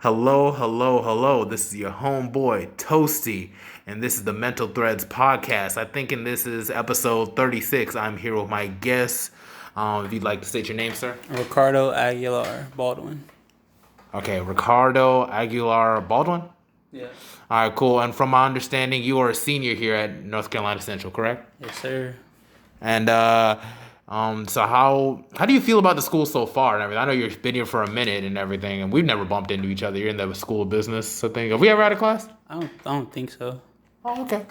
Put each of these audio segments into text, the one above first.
Hello, hello, hello. This is your homeboy, Toasty, and this is the Mental Threads podcast. I think this is episode 36. I'm here with my guest. If you'd like to state your name, sir. Ricardo Aguilar Baldwin. Okay, Ricardo Aguilar Baldwin? Yeah. All right, cool. And from my understanding, you are a senior here at North Carolina Central, correct? Yes, sir. And so how do you feel about the school so far and everything? I know you've been here for a minute and everything, and we've never bumped into each other. You're in the school of business, I think. Have we ever had a class? I don't think so. Oh, okay.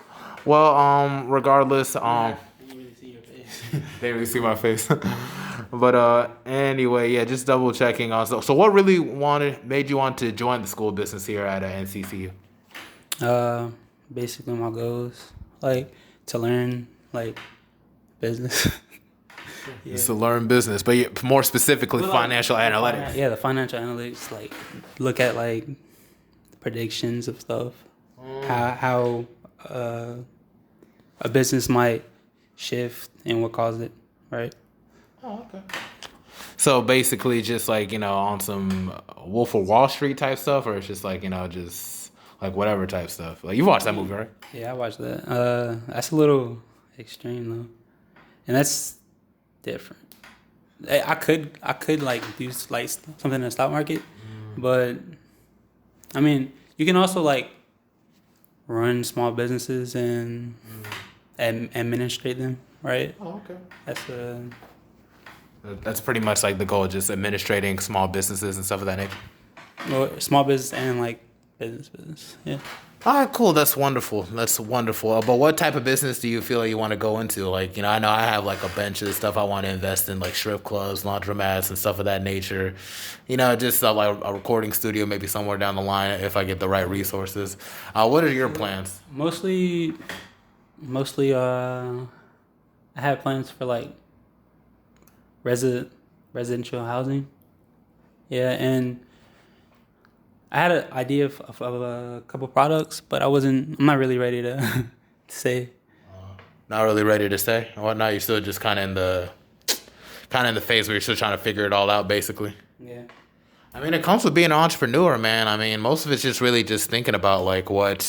Well, regardless, I didn't really see your face. they didn't really see my face. But anyway, yeah, just double checking on. So what really made you want to join the school of business here at NCCU? Basically my goals, like to learn business. Yeah. Just to learn business, but more specifically, financial analytics. Yeah, the financial analytics, look at predictions of stuff, how a business might shift and what caused it, right? Oh, okay. So basically, just on some Wolf of Wall Street type stuff, or it's just just whatever type stuff. Like, you watched that movie, right? Yeah, I watched that. That's a little extreme though, and that's different. I could do something in the stock market, but I mean, you can also run small businesses and administrate them, right? Oh, okay. That's pretty much the goal, just administrating small businesses and stuff of that nature. Small business and business. Yeah. All right, cool. That's wonderful. But what type of business do you feel you want to go into? I know I have a bunch of stuff I want to invest in, strip clubs, laundromats, and stuff of that nature. Just a recording studio, maybe somewhere down the line if I get the right resources. What are your plans? Mostly, I have plans for residential housing. Yeah, and I had an idea of a couple products, but I'm not really ready to say. Not really ready to say? Well, now you're still just kind of in the phase where you're still trying to figure it all out, basically. Yeah. I mean, it comes with being an entrepreneur, man. I mean, most of it's just really just thinking about what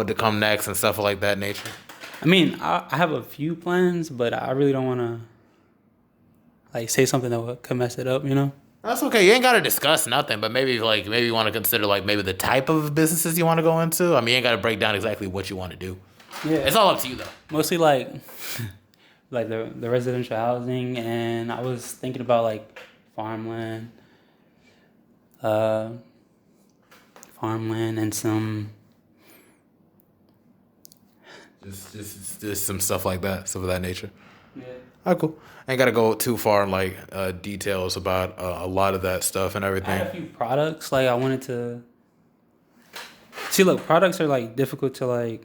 to come next and stuff like that nature. I mean, I have a few plans, but I really don't want to say something that could mess it up, That's okay. You ain't got to discuss nothing, but maybe you want to consider maybe the type of businesses you want to go into. I mean, you ain't got to break down exactly what you want to do. Yeah. It's all up to you, though. Mostly the residential housing, and I was thinking about farmland, and some just some stuff like that, stuff of that nature. Yeah. Oh, cool. Ain't got to go too far in details about a lot of that stuff and everything. I had a few products I wanted to see. Look, products are difficult to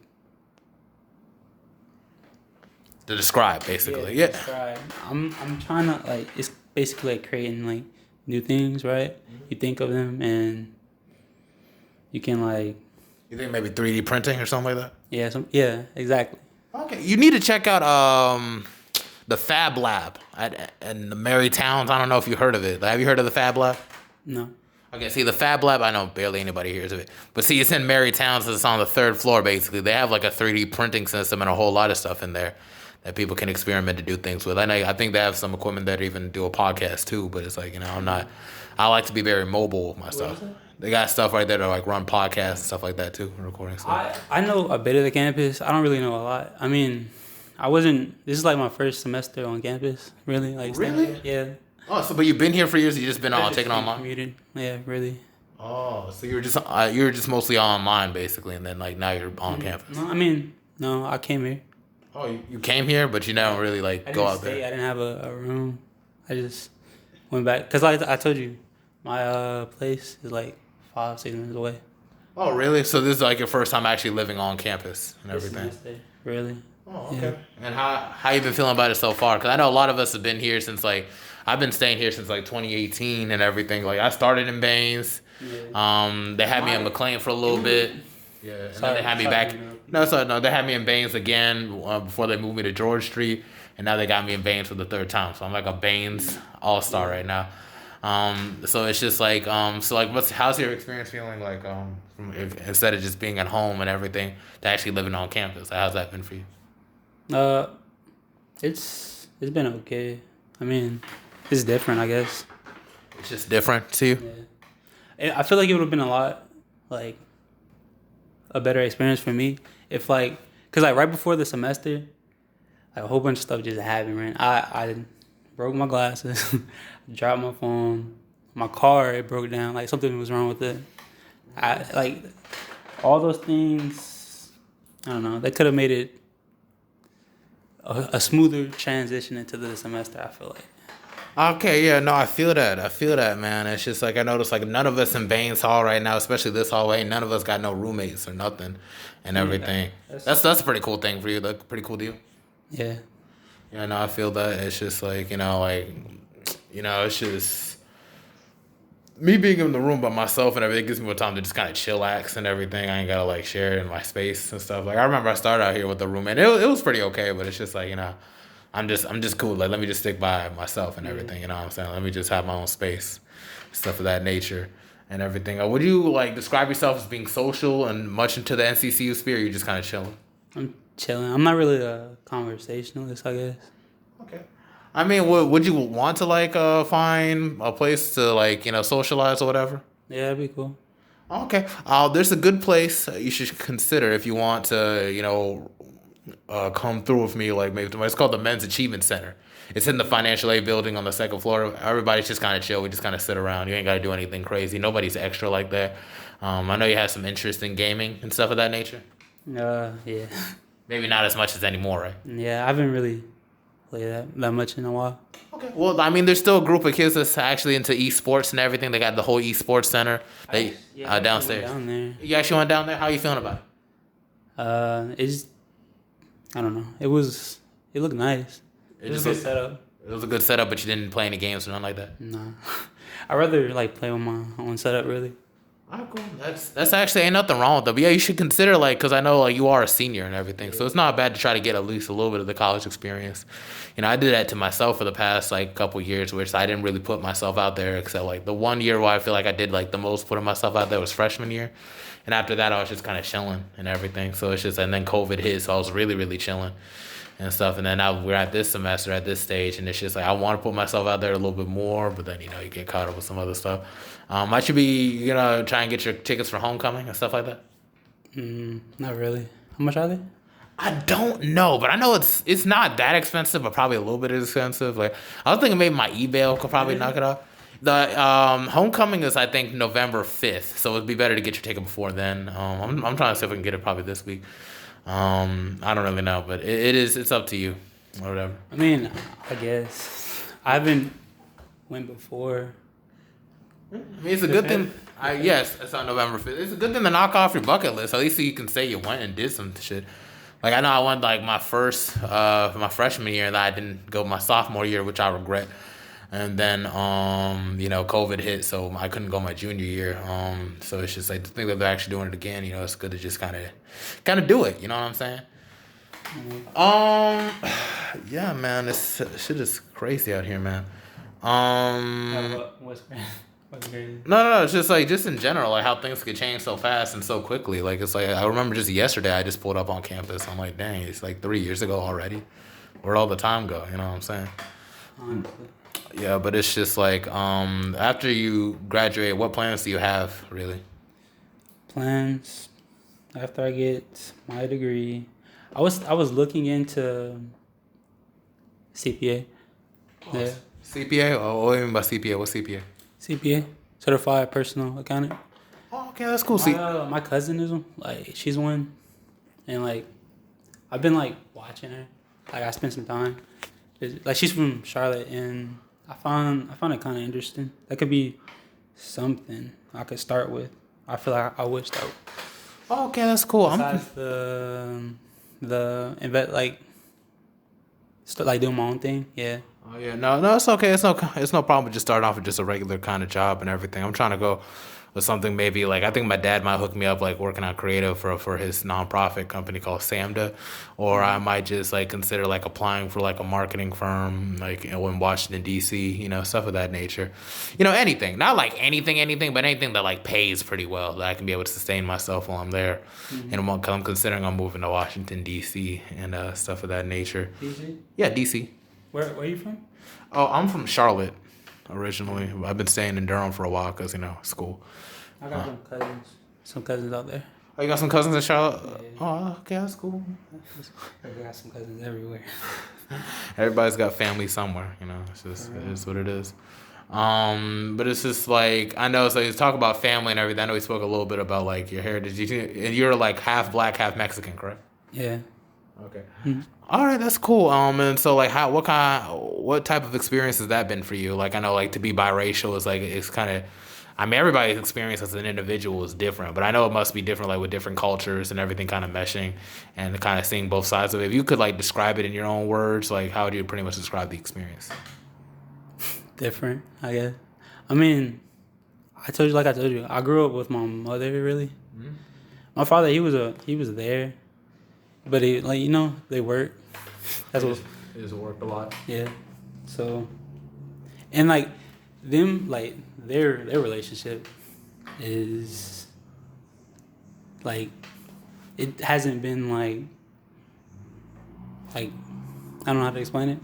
to describe, basically. Yeah. Describe. I'm trying to it's basically creating new things, right? Mm-hmm. You think of them and you can You think maybe 3D printing or something like that? Yeah. Yeah. Exactly. Okay. You need to check out the Fab Lab in the Mary Towns. I don't know if you heard of it. Have you heard of the Fab Lab? No. Okay, see, the Fab Lab, I know barely anybody hears of it. But see, it's in Mary Towns. It's on the third floor, basically. They have a 3D printing system and a whole lot of stuff in there that people can experiment to do things with. I think they have some equipment that even do a podcast, too. But it's I like to be very mobile with my stuff. They got stuff right there to run podcasts and stuff like that, too, recording stuff. I know a bit of the campus. I don't really know a lot. I mean, this is my first semester on campus, really. Really? Yeah. Oh, but you've been here for years. You just been taking online. Commuted. Yeah, really. Oh, so you were just mostly online basically, and then now you're on campus. No, I mean, no, I came here. Oh, you came here, but you don't really go out there. I didn't have a room. I just went back because I told you, my place is 5-6 minutes away. Oh, really? So this is your first time actually living on campus and everything. Really. Oh, okay. Yeah. And how you been feeling about it so far? Because I know a lot of us have been here since I've been staying here since 2018 and everything. I started in Baines. Yeah. They had me in McLean for a little bit. Yeah. And then they had me back. No, they had me in Baines again before they moved me to George Street, and now they got me in Baines for the third time. So I'm a Baines all-star right now. So it's just like so like how's your experience feeling like instead of just being at home and everything to actually living on campus? Like, how's that been for you? Uh, it's been okay. I mean, it's different, I guess. It's just different to you. I feel like it would have been a lot like a better experience for me if like, cause like right before the semester, like a whole bunch of stuff just happened. Man, I broke my glasses, dropped my phone, my car it broke down. Like something was wrong with it. I like all those things. I don't know. They could have made it a smoother transition into the semester. I feel like. Okay, yeah, no, I feel that. I feel that, man. It's just like I noticed, like none of us in Baines Hall right now, especially this hallway, none of us got no roommates or nothing, and everything. That's a pretty cool thing for you. Like pretty cool deal. Yeah. Yeah, no, I feel that. It's just like it's just me being in the room by myself and everything gives me more time to just kind of chillax and everything. I ain't gotta like share in my space and stuff. Like I remember I started out here with a roommate. It was pretty okay, but it's just like I'm just cool. Like let me just stick by myself and everything. You know what I'm saying? Let me just have my own space, stuff of that nature, and everything. Would you like describe yourself as being social and much into the NCCU sphere? Or you just kind of chilling? I'm chilling. I'm not really a conversationalist, I guess. Okay. I mean, would you want to like find a place to like socialize or whatever? Yeah, that'd be cool. Okay. There's a good place you should consider if you want to come through with me, like maybe tomorrow. It's called the Men's Achievement Center. It's in the financial aid building on the second floor. Everybody's just kind of chill. We just kind of sit around. You ain't got to do anything crazy. Nobody's extra like that. I know you have some interest in gaming and stuff of that nature. Yeah. Maybe not as much as anymore, right? Yeah, I haven't really played that much in a while. Okay. Well, I mean, there's still a group of kids that's actually into esports and everything. They got the whole esports center downstairs. Down there. You actually went down there? How you feeling about it? It's I don't know. It looked nice. It was a good setup. It was a good setup, but you didn't play any games or nothing like that? Nah. I'd rather like play with my own setup really. Alright, cool. That's actually ain't nothing wrong with that. But yeah, you should consider because I know you are a senior and everything, so it's not bad to try to get at least a little bit of the college experience. I did that to myself for the past couple years, which I didn't really put myself out there except the 1 year where I feel like I did the most putting myself out there was freshman year, and after that I was just kind of chilling and everything. So it's just and then COVID hit, so I was really really chilling and stuff. And then now we're at this semester at this stage, and it's just I want to put myself out there a little bit more, but then you get caught up with some other stuff. I should be try and get your tickets for homecoming and stuff like that. Not really. How much are they? I don't know, but I know it's not that expensive, but probably a little bit expensive. I was thinking maybe my eBay could probably knock it off. The homecoming is I think November 5th, so it'd be better to get your ticket before then. I'm trying to see if I can get it probably this week. I don't really know, but it's up to you or whatever. I mean, I guess I haven't went before. I mean, it's a good thing. Yes, it's on November 5th. It's a good thing to knock off your bucket list. At least you can say you went and did some shit. I know I went my freshman year, and I didn't go my sophomore year, which I regret. And then COVID hit, so I couldn't go my junior year. So it's just to think that they're actually doing it again. It's good to just kind of do it. You know what I'm saying? Yeah, man, this shit is crazy out here, man. What's crazy? No, it's just just in general, how things could change so fast and so quickly. I remember just yesterday I just pulled up on campus. I'm like, dang, it's 3 years ago already. Where'd all the time go? You know what I'm saying? Honestly. Yeah, but it's just after you graduate, what plans do you have really? Plans after I get my degree. I was looking into CPA. Yeah. CPA? Oh, what do you mean by CPA? What's CPA? CPA, certified personal accountant. Oh, okay, that's cool. My cousin is one. She's one, and I've been watching her. I spent some time. She's from Charlotte, and I found it kind of interesting. That could be something I could start with. I feel like I would start. Oh, okay, that's cool. Besides the invest start doing my own thing. Yeah. Oh yeah, no, it's okay. It's no problem. Just start off with just a regular kind of job and everything. I'm trying to go with something maybe like I think my dad might hook me up like working on creative for his nonprofit company called Samda, or I might just like consider like applying for like a marketing firm like in Washington D.C. Stuff of that nature. Anything, not like anything, but anything that like pays pretty well that I can be able to sustain myself while I'm there. And I'm considering I'm moving to Washington D.C. and stuff of that nature. DC? Yeah, D.C. Where are you from? Oh, I'm from Charlotte originally. I've been staying in Durham for a while because, school. I got some cousins out there. Oh, you got some cousins in Charlotte? Yeah. Oh, okay, that's cool. I got some cousins everywhere. Everybody's got family somewhere, It's just, it is what it is. But it's just like, I know, so you talk about family and everything. I know we spoke a little bit about, like, your heritage. And you're, like, half black, half Mexican, correct? Yeah. Okay. All right, that's cool. And so like, what type of experience has that been for you? Like, I know like to be biracial is like it's kind of, I mean, everybody's experience as an individual is different, but I know it must be different like with different cultures and everything kind of meshing and kind of seeing both sides of it. If you could like describe it in your own words, like how would you pretty much describe the experience? Different, I guess. I mean, I told you, I grew up with my mother. Really, my father he was there, but he they work. That's what. It just worked a lot. Yeah. So, and like them, like their relationship is like it hasn't been like I don't know how to explain it.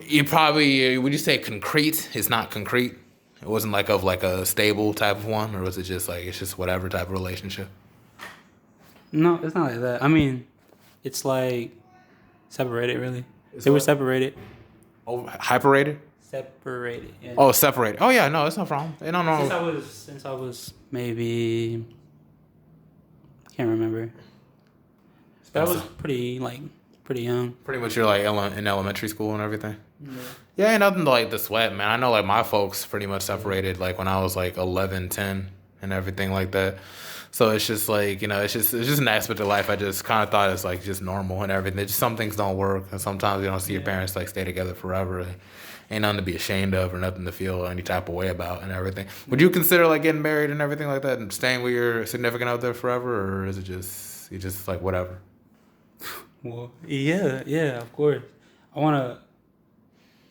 You probably would you say concrete? It's not concrete. It wasn't like of like a stable type of one, or was it just like it's just whatever type of relationship? No, it's not like that. I mean, it's like separated. Really, they were separated. Oh, hyperrated? Separated. Yeah. Oh, separated. Oh yeah, no, it's no problem. No. Since I was maybe can't remember. But I was pretty young. Pretty much you're like in elementary school and everything. Yeah. Yeah, ain't nothing like the sweat, man. I know like my folks pretty much separated like when I was like 11, 10 and everything like that. So it's just like, it's just an aspect of life I just kind of thought it's like just normal and everything. Just some things don't work and sometimes you don't see your parents like stay together forever. Ain't nothing to be ashamed of or nothing to feel any type of way about and everything. Would you consider like getting married and everything like that and staying with your significant other forever, or is it just you just like whatever? Well, yeah, of course. The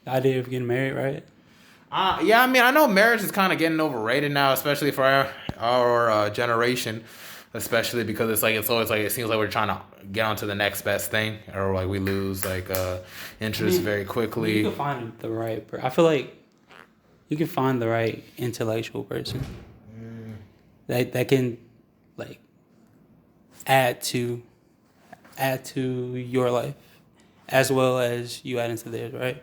idea of getting married, right? Yeah, I mean, I know marriage is kind of getting overrated now, especially for our generation, especially because it's always like it seems like we're trying to get onto the next best thing, or like we lose like interest very quickly. You can find the right. I feel like you can find the right intellectual person that can like add to your life as well as you add into theirs, right?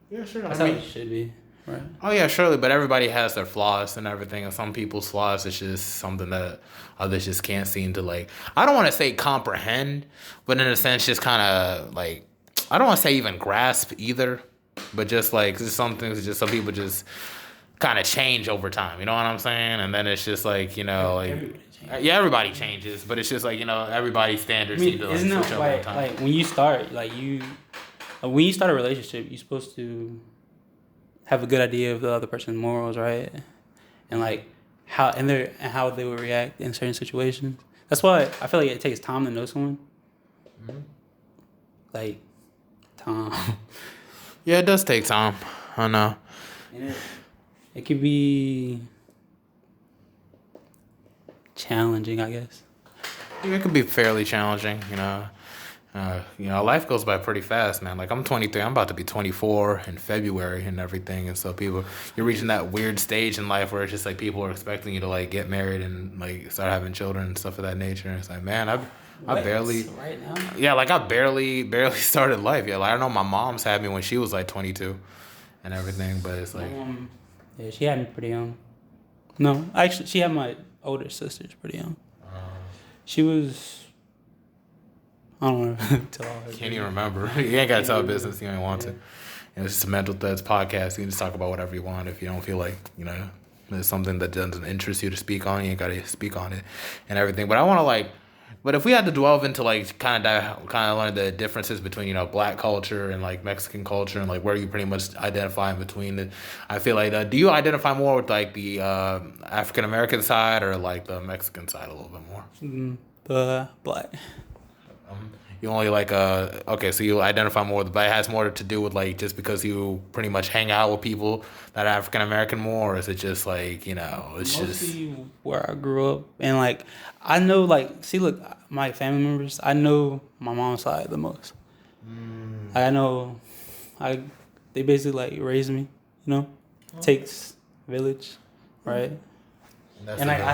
Yeah, sure. That's how it should be. Right. Oh yeah, surely, but everybody has their flaws and everything, and some people's flaws is just something that others just can't seem to like. I don't want to say comprehend, but in a sense, just kind of like I don't want to say even grasp either, but just like just some things, just some people just kind of change over time. You know what I'm saying? And then it's just like everybody changes, but it's just like everybody's standards seem to like isn't switch that over time. like when you start when you start a relationship, you're supposed to have a good idea of the other person's morals, right? And like how they would react in certain situations. That's why I feel like it takes time to know someone. Like time. Yeah, it does take time. I know. And it could be challenging, I guess. It could be fairly challenging, life goes by pretty fast, man. Like I'm 23, I'm about to be 24 in February and everything, and so you're reaching that weird stage in life where it's just like people are expecting you to like get married and like start having children and stuff of that nature. And it's like, man, I barely right now. Yeah, like I barely started life. Yeah, like I know my mom's had me when she was like 22 and everything, but it's like yeah, she had me pretty young. No, actually, she had my older sisters pretty young. She was. I don't know. Can't even remember. You ain't got to tell business. You ain't want to. It's just a Mental Threads podcast. You can just talk about whatever you want. If you don't feel like, there's something that doesn't interest you to speak on, you ain't got to speak on it and everything. But I want to But if we had to delve into like kind of learn the differences between black culture and like Mexican culture and like where you pretty much identify in between it, I feel like do you identify more with like the African American side or like the Mexican side a little bit more? The black. You only like okay, so you identify more with, but it has more to do with like just because you pretty much hang out with people that are African American more, or is it just like it's Mostly where I grew up, and like I know, like, see, look, my family members, I know my mom's side the most. I know, they basically like raised me, takes a village, right? And like I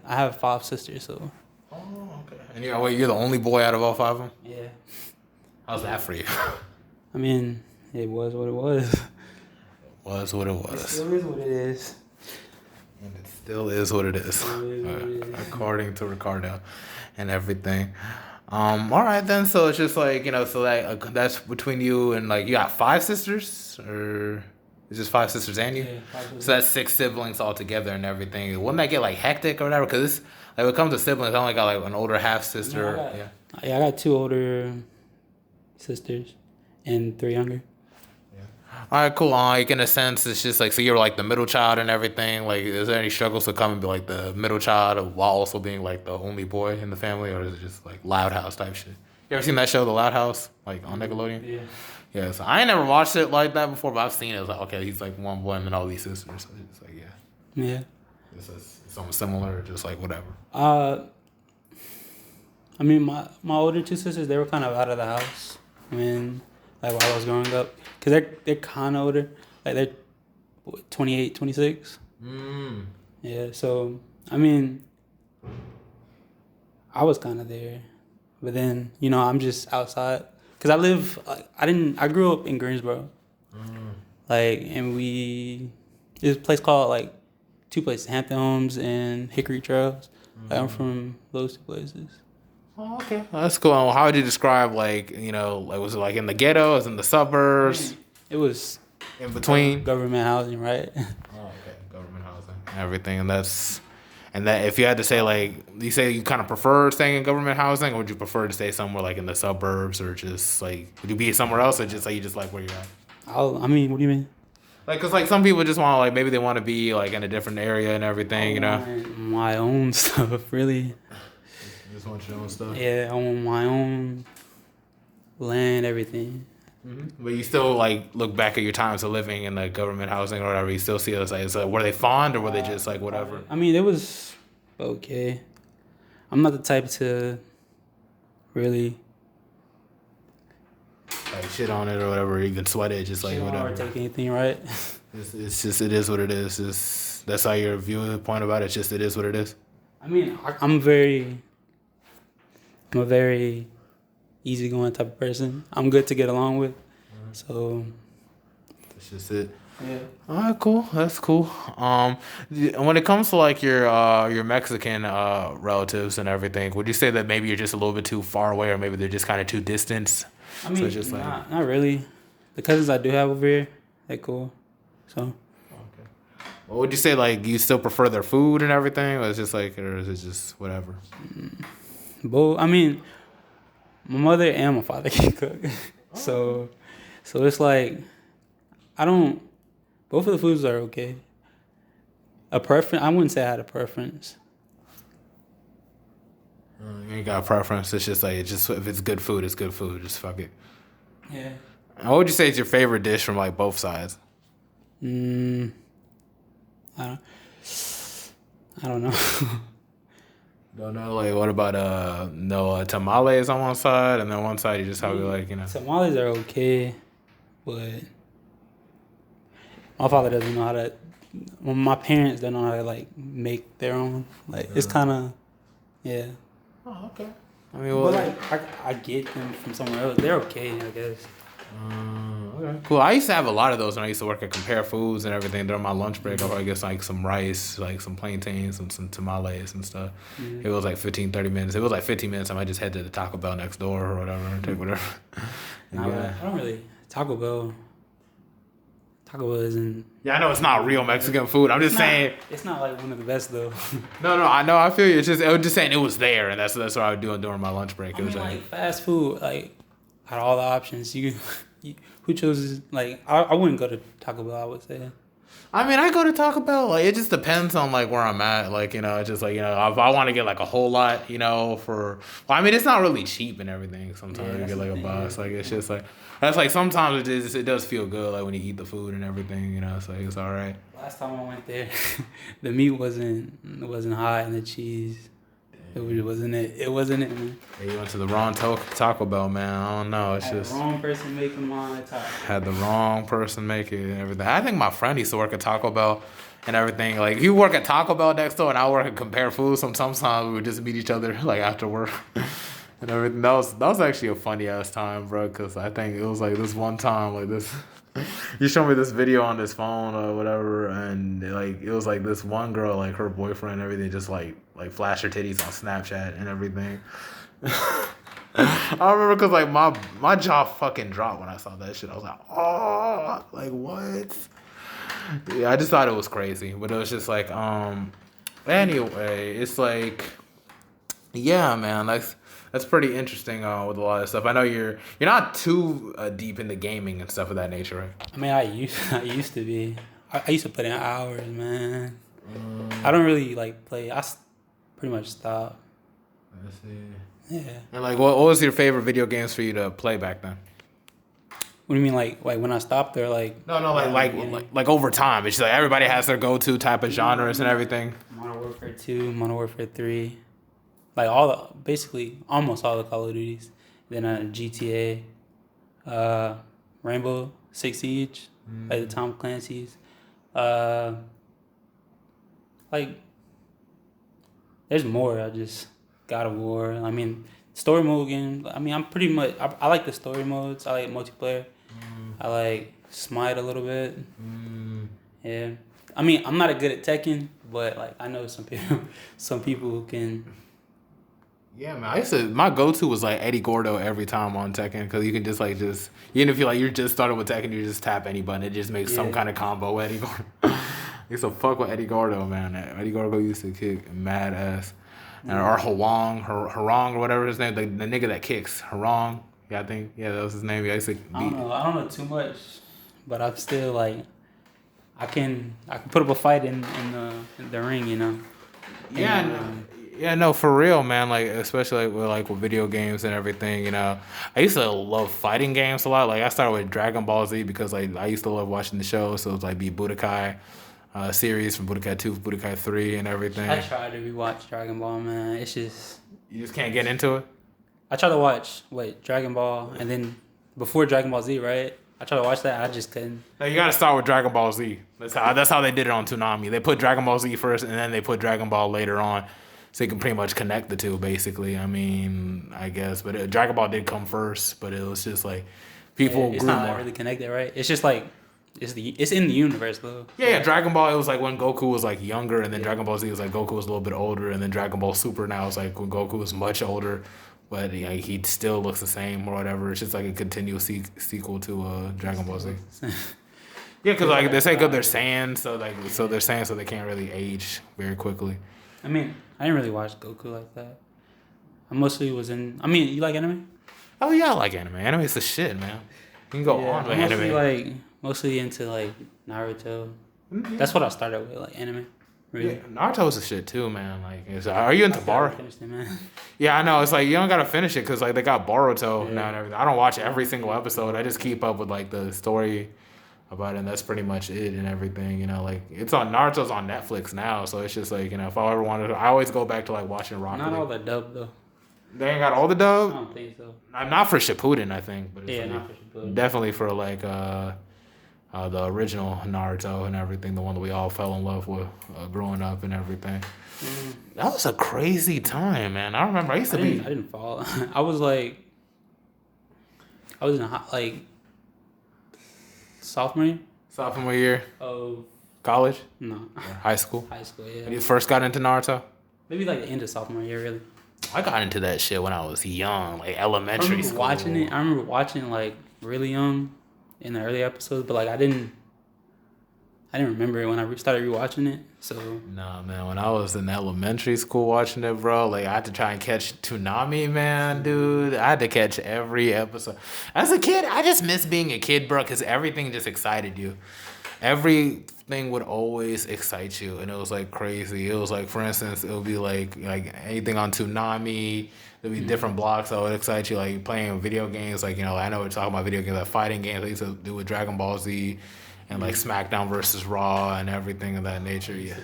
have 5 sisters, so. Oh, okay. And you're the only boy out of all 5 of them? Yeah. How's that for you? I mean, it was what it was. Was what it was. It still is what it is. And it still is what it is. According to Ricardo and everything. All right then. So it's just like so that's between you and like you got 5 sisters, or it's just 5 sisters and you. Yeah, 5 sisters. So that's 6 siblings all together and everything. Wouldn't that get like hectic or whatever? Because like when it comes to siblings, I only got like an older half sister. I got 2 older sisters and 3 younger. All right, cool. Like in a sense, it's just like so you're like the middle child and everything. Like, is there any struggles to come and be like the middle child while also being like the only boy in the family, or is it just like Loud House type shit? You ever seen that show, The Loud House, like on Nickelodeon? Yeah. Yeah. So I ain't never watched it like that before, but I've seen it. It's like okay, he's like one boy and then all these sisters. So it's like Yeah. it's something similar, just like whatever. I mean, my older 2 sisters, they were kind of out of the house when, like, while I was growing up. Because they're kind of older. Like, they're 28, 26. Yeah, so, I mean, I was kind of there. But then, I'm just outside. Because I grew up in Greensboro. Like, and there's a place called, like, 2 places, Hampton Homes and Hickory Trails. Like, I'm from those 2 places. Oh, okay. That's cool. How would you describe like was it like in the ghetto, was it in the suburbs? It was in between government housing, right? Oh, okay. Government housing. Everything, and that if you had to say like you say you kind of prefer staying in government housing, or would you prefer to stay somewhere like in the suburbs, or just like would you be somewhere else, or just like you just like where you're at? I mean, what do you mean? Like, cause like some people just want to like maybe they want to be like in a different area and everything, My own stuff, really. Just want your own stuff. Yeah, I want my own land, everything. Mm-hmm. But you still like look back at your times of living in the government housing or whatever. You still see it as like, were they fond or were they just like whatever? I mean, it was okay. I'm not the type to really like shit on it or whatever. You can sweat it, just like whatever. Or take anything, right? It's just it is what it is. That's how your viewpoint about it. It's just it is what it is. I mean, I'm a very easygoing type of person. I'm good to get along with. So that's just it. Yeah. All right, cool. That's cool. When it comes to like your Mexican relatives and everything, would you say that maybe you're just a little bit too far away, or maybe they're just kind of too distant? I mean, so just like not really. The cousins I do have over here, they're cool. So. Okay. Well, would you say like you still prefer their food and everything, or is it like, or is it just whatever? Both. I mean, my mother and my father can cook, so it's like both of the foods are okay. A preference? I wouldn't say I had a preference. You ain't got a preference. It's just like if it's good food, it's good food. Just fuck it. Yeah. What would you say is your favorite dish from like both sides? I don't know. Don't know. Like, what about tamales on one side, and then one side you just have like Tamales are okay, but my father doesn't know how to. Well, my parents don't know how to like make their own. Like it's kind of, yeah. Oh, okay. I mean, well, but like I get them from somewhere else. They're okay, I guess. Okay. Cool. I used to have a lot of those when I used to work at Compare Foods and everything. During my lunch break, I guess like some rice, like some plantains, and some tamales and stuff. Mm-hmm. It was like 15, 30 minutes. It was like 15 minutes. I might just head to the Taco Bell next door or whatever and take whatever. I don't really Taco Bell Taco Bell isn't. Yeah, I know it's not real Mexican food. I'm just saying. It's not like one of the best though. No, I know. I feel you. I was just saying it was there, and that's what I was doing during my lunch break. I mean, like fast food, like out of all the options, who chooses? Like, I wouldn't go to Taco Bell. I would say. I mean, I go to Taco Bell. Like, it just depends on like where I'm at. Like, it's just like if I want to get like a whole lot, for. Well, I mean, it's not really cheap and everything. Sometimes you get like a box. Like, it's just like that's like sometimes it does feel good like when you eat the food and everything. It's like it's all right. Last time I went there, the meat wasn't hot and the cheese. It wasn't it, man. Yeah, you went to the wrong Taco Bell, man. I don't know. It's just the wrong person making my taco. Had the wrong person make it and everything. I think my friend used to work at Taco Bell and everything. Like, you work at Taco Bell next door, and I work at Compare Food. Sometimes we would just meet each other like after work and everything. That was actually a funny ass time, bro. Cause I think it was like this one time, like this. You showed me this video on this phone or whatever, and like it was like this one girl, like her boyfriend and everything, just like flash her titties on Snapchat and everything. I remember because like my jaw fucking dropped when I saw that shit. I was like, oh, like what? Yeah, I just thought it was crazy, but it was just like anyway, it's like, yeah, man, that's pretty interesting with a lot of stuff. I know you're not too deep into gaming and stuff of that nature, right? I mean, I used to be. I used to put in hours, man. I don't really like play. Pretty much stopped. I see. Yeah. And like, what was your favorite video games for you to play back then? What do you mean, like when I stopped or like? No, like over time. It's just like everybody has their go-to type of genres and everything. Modern Warfare 2, Modern Warfare 3. Like basically almost all the Call of Duties. Then GTA, Rainbow Six Siege, like the Tom Clancy's. Like, there's more. I just God of War. I mean, story mode game. I mean, I'm pretty much. I like the story modes. I like multiplayer. I like Smite a little bit. Yeah. I mean, I'm not good at Tekken, but like I know some people who can. Yeah, man. My go-to was like Eddie Gordo every time on Tekken, because you can just even if you're just started with Tekken, you just tap any button, it just makes some kind of combo with Eddie Gordo. I used to fuck with Eddie Gordo, man. Eddie Gordo used to kick mad ass. Or Harong or whatever his name, the nigga that kicks, Harong. Yeah, I think that was his name. Yeah, I used to I don't know too much, but I'm still like, I can put up a fight in the ring, Yeah, no, for real, man. Like, especially with video games and everything, I used to love fighting games a lot. Like, I started with Dragon Ball Z because like I used to love watching the show. So it was like Budokai series from Budokai 2, Budokai 3, and everything. I tried to rewatch Dragon Ball, man. It's just you just can't get into it. I tried to watch Dragon Ball, and then before Dragon Ball Z, right? I tried to watch that, I just couldn't. No, you gotta start with Dragon Ball Z. That's how they did it on Toonami. They put Dragon Ball Z first, and then they put Dragon Ball later on. So you can pretty much connect the two, basically. I mean, I guess. But Dragon Ball did come first, but it was just like people it's grew not more. Really connected, right? It's just like it's in the universe, though. Yeah, Dragon Ball, it was like when Goku was like younger, and then Dragon Ball Z was like Goku was a little bit older, and then Dragon Ball Super now is like when Goku was much older, but he still looks the same or whatever. It's just like a continuous sequel to Dragon Ball Z. Yeah, because like they say they're Saiyan, so they're Saiyan, so they can't really age very quickly. I mean, I didn't really watch Goku like that. I mostly was in. I mean, you like anime? Oh yeah, I like anime. Anime is the shit, man. You can go on with anime. Mostly into like Naruto. Mm-hmm. That's what I started with, like anime. Really. Yeah, Naruto's the shit too, man. Like, are you into Boruto? Finished it, man. Yeah, I know. It's like you don't gotta finish it because like they got Boruto now and everything. I don't watch every single episode. I just keep up with like the story about it, and that's pretty much it and everything. Like it's on Naruto's on Netflix now, so it's just like if I ever wanted to, I always go back to like watching Rocket League. Not all the dub though. They ain't got all the dub. I don't think so. Not for Shippuden, I think, but it's not for Shippuden. Definitely for like the original Naruto and everything, the one that we all fell in love with growing up and everything. That was a crazy time, man. I remember I didn't fall. I was in like sophomore year of college. No, or high school. Yeah. When you first got into Naruto. Maybe like the end of sophomore year, really. I got into that shit when I was young, like elementary school. I remember watching like really young in the early episodes, but like I didn't I didn't remember it when I started rewatching it. So Nah, man. When I was in elementary school watching it, bro, like I had to try and catch Toonami, man, dude. I had to catch every episode. As a kid, I just miss being a kid, bro, because everything just excited you. Everything would always excite you, and it was like crazy. It was like, for instance, it would be like anything on Toonami. There'd be different blocks that would excite you, like playing video games. Like, I know we're talking about video games, like fighting games. I used to do with Dragon Ball Z. And like SmackDown versus Raw and everything of that nature. Yeah.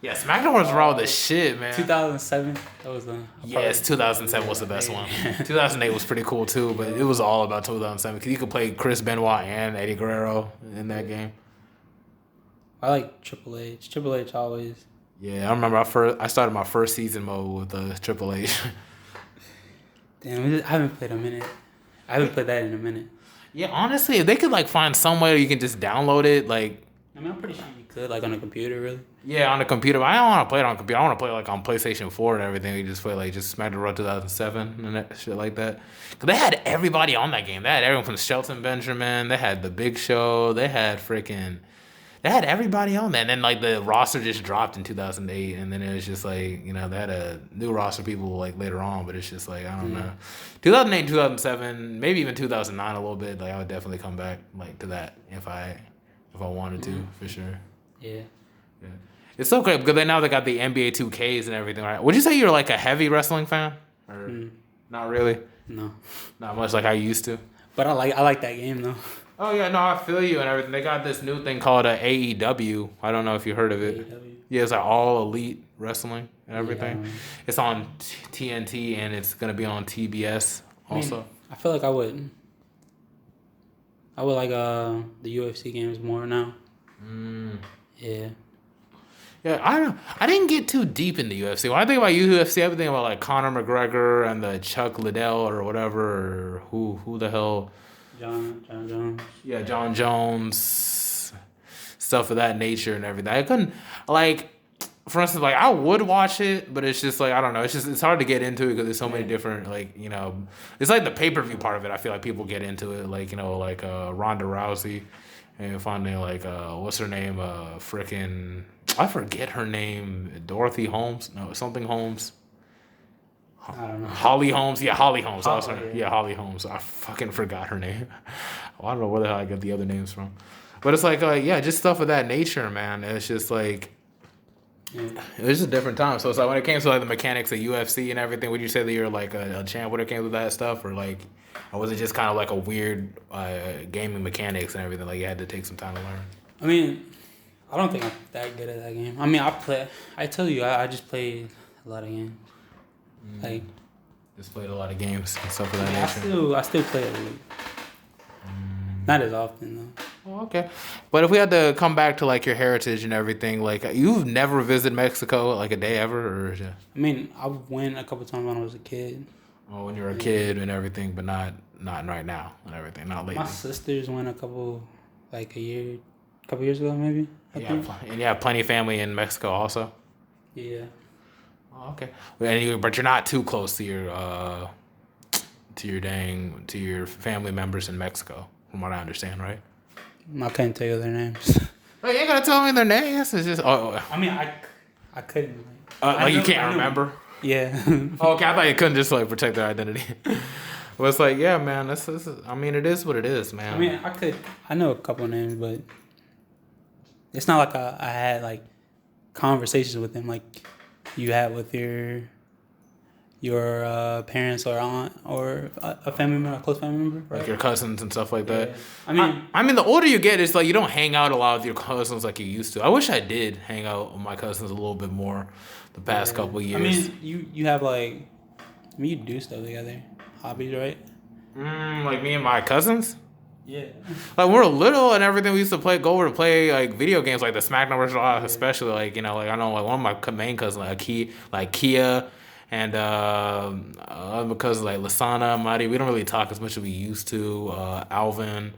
Yeah, SmackDown versus Raw the shit, man. 2007. That was the. Yes, 2007 was the best one. 2008 was pretty cool too, but it was all about 2007 because you could play Chris Benoit and Eddie Guerrero in that game. I like Triple H. Triple H always. Yeah, I remember I started my first season mode with Triple H. Damn, I haven't played I haven't played that in a minute. Yeah, honestly, if they could like find some way you can just download it, like. I mean, I'm pretty sure you could, like on a computer, really. Yeah, on a computer. But I don't want to play it on a computer. I want to play like on PlayStation 4 and everything. You just play like just SmackDown Raw 2007 and that shit like that. Cause they had everybody on that game. They had everyone from Shelton Benjamin. They had the Big Show. They had everybody on that. And then like the roster just dropped in 2008, and then it was just like they had a new roster of people like later on. But it's just like I don't know. 2008, 2007, maybe even 2009 a little bit. Like I would definitely come back like to that if I wanted to for sure. Yeah. Yeah. It's so great because now they got the NBA 2Ks and everything, right? Would you say you're like a heavy wrestling fan? Or not really? No. Not much like I used to. But I like that game though. Oh yeah, no, I feel you and everything. They got this new thing called AEW. I don't know if you heard of it. AEW? Yeah, it's like all elite wrestling and everything. Yeah. It's on TNT and it's gonna be on TBS also. I feel like I would like the UFC games more now. Yeah. Yeah, I don't know. I didn't get too deep in the UFC. When I think about UFC, I think about like Conor McGregor and the Chuck Liddell or whatever, or who the hell. John Jones. Yeah, John Jones, stuff of that nature and everything. I couldn't like, for instance, like I would watch it, but it's just like I don't know. It's hard to get into it because there's so many different it's like the pay-per-view part of it. I feel like people get into it, like like Ronda Rousey, and finding like what's her name, frickin' I forget her name, Dorothy Holmes, no something Holmes. I don't know. Holly Holmes, yeah, Holly Holmes. Holly Holmes. I fucking forgot her name. I don't know where the hell I get the other names from, but it's like just stuff of that nature, man. It's just like. It was just a different time. So it's like when it came to like the mechanics of UFC and everything, would you say that you're like a champ when it came to that stuff, or was it just kind of like a weird gaming mechanics and everything? Like you had to take some time to learn. I mean, I don't think I'm that good at that game. I mean, I tell you, I just played a lot of games. Like, just played a lot of games and stuff of that nature. I still play it. Not as often though. Oh, okay, but if we had to come back to like your heritage and everything, like you've never visited Mexico like a day ever, or just? I mean, I went a couple times when I was a kid. Oh, when you were a kid and everything, but not right now and everything, not lately. My sisters went a couple years ago maybe. I think. And you have plenty of family in Mexico also. Yeah. Oh, okay. But you're not too close to your family members in Mexico, from what I understand, right? I couldn't tell you their names. Oh, you ain't gonna tell me their names. It's just. Oh. I mean, I couldn't. You can't remember. Yeah. Oh, okay. I thought you couldn't just like protect their identity. Well, it's like, yeah, man. This is. I mean, it is what it is, man. I mean, I know a couple names, but it's not like I had like conversations with them like you had with your parents or aunt or a family member, a close family member, right? Like your cousins and stuff like that. Yeah. I mean, the older you get, it's like you don't hang out a lot with your cousins like you used to. I wish I did hang out with my cousins a little bit more the past couple years. I mean, you have like, you do stuff together, hobbies, right? Like me and my cousins. Yeah. Like when we were little and everything, we used to go over to play like video games, like the SmackDown versus Raw, especially like I know like one of my main cousins, like Kia. And other cousins like Lasana, Madi, we don't really talk as much as we used to. Alvin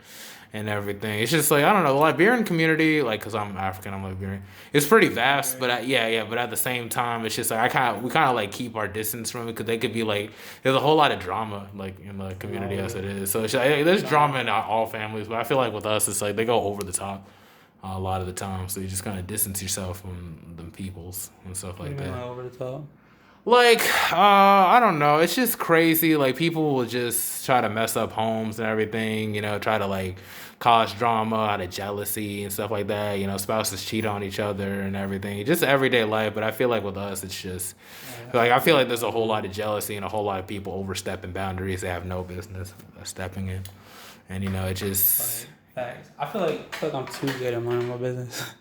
and everything. It's just like, I don't know, the Liberian community, like, because I'm African, I'm Liberian. It's pretty vast, but but at the same time, it's just like we kind of like keep our distance from it because they could be like, there's a whole lot of drama like in the community as it is. So it's like, there's drama in all families, but I feel like with us, it's like they go over the top a lot of the time. So you just kind of distance yourself from them peoples and stuff like that. Over the top. Like, I don't know. It's just crazy. Like, people will just try to mess up homes and everything, you know, try to, like, cause drama out of jealousy and stuff like that. You know, spouses cheat on each other and everything. Just everyday life. But I feel like with us, it's just, like, I feel like there's a whole lot of jealousy and a whole lot of people overstepping boundaries they have no business stepping in. And, you know, it just... Facts. I feel like I'm too good at minding my business.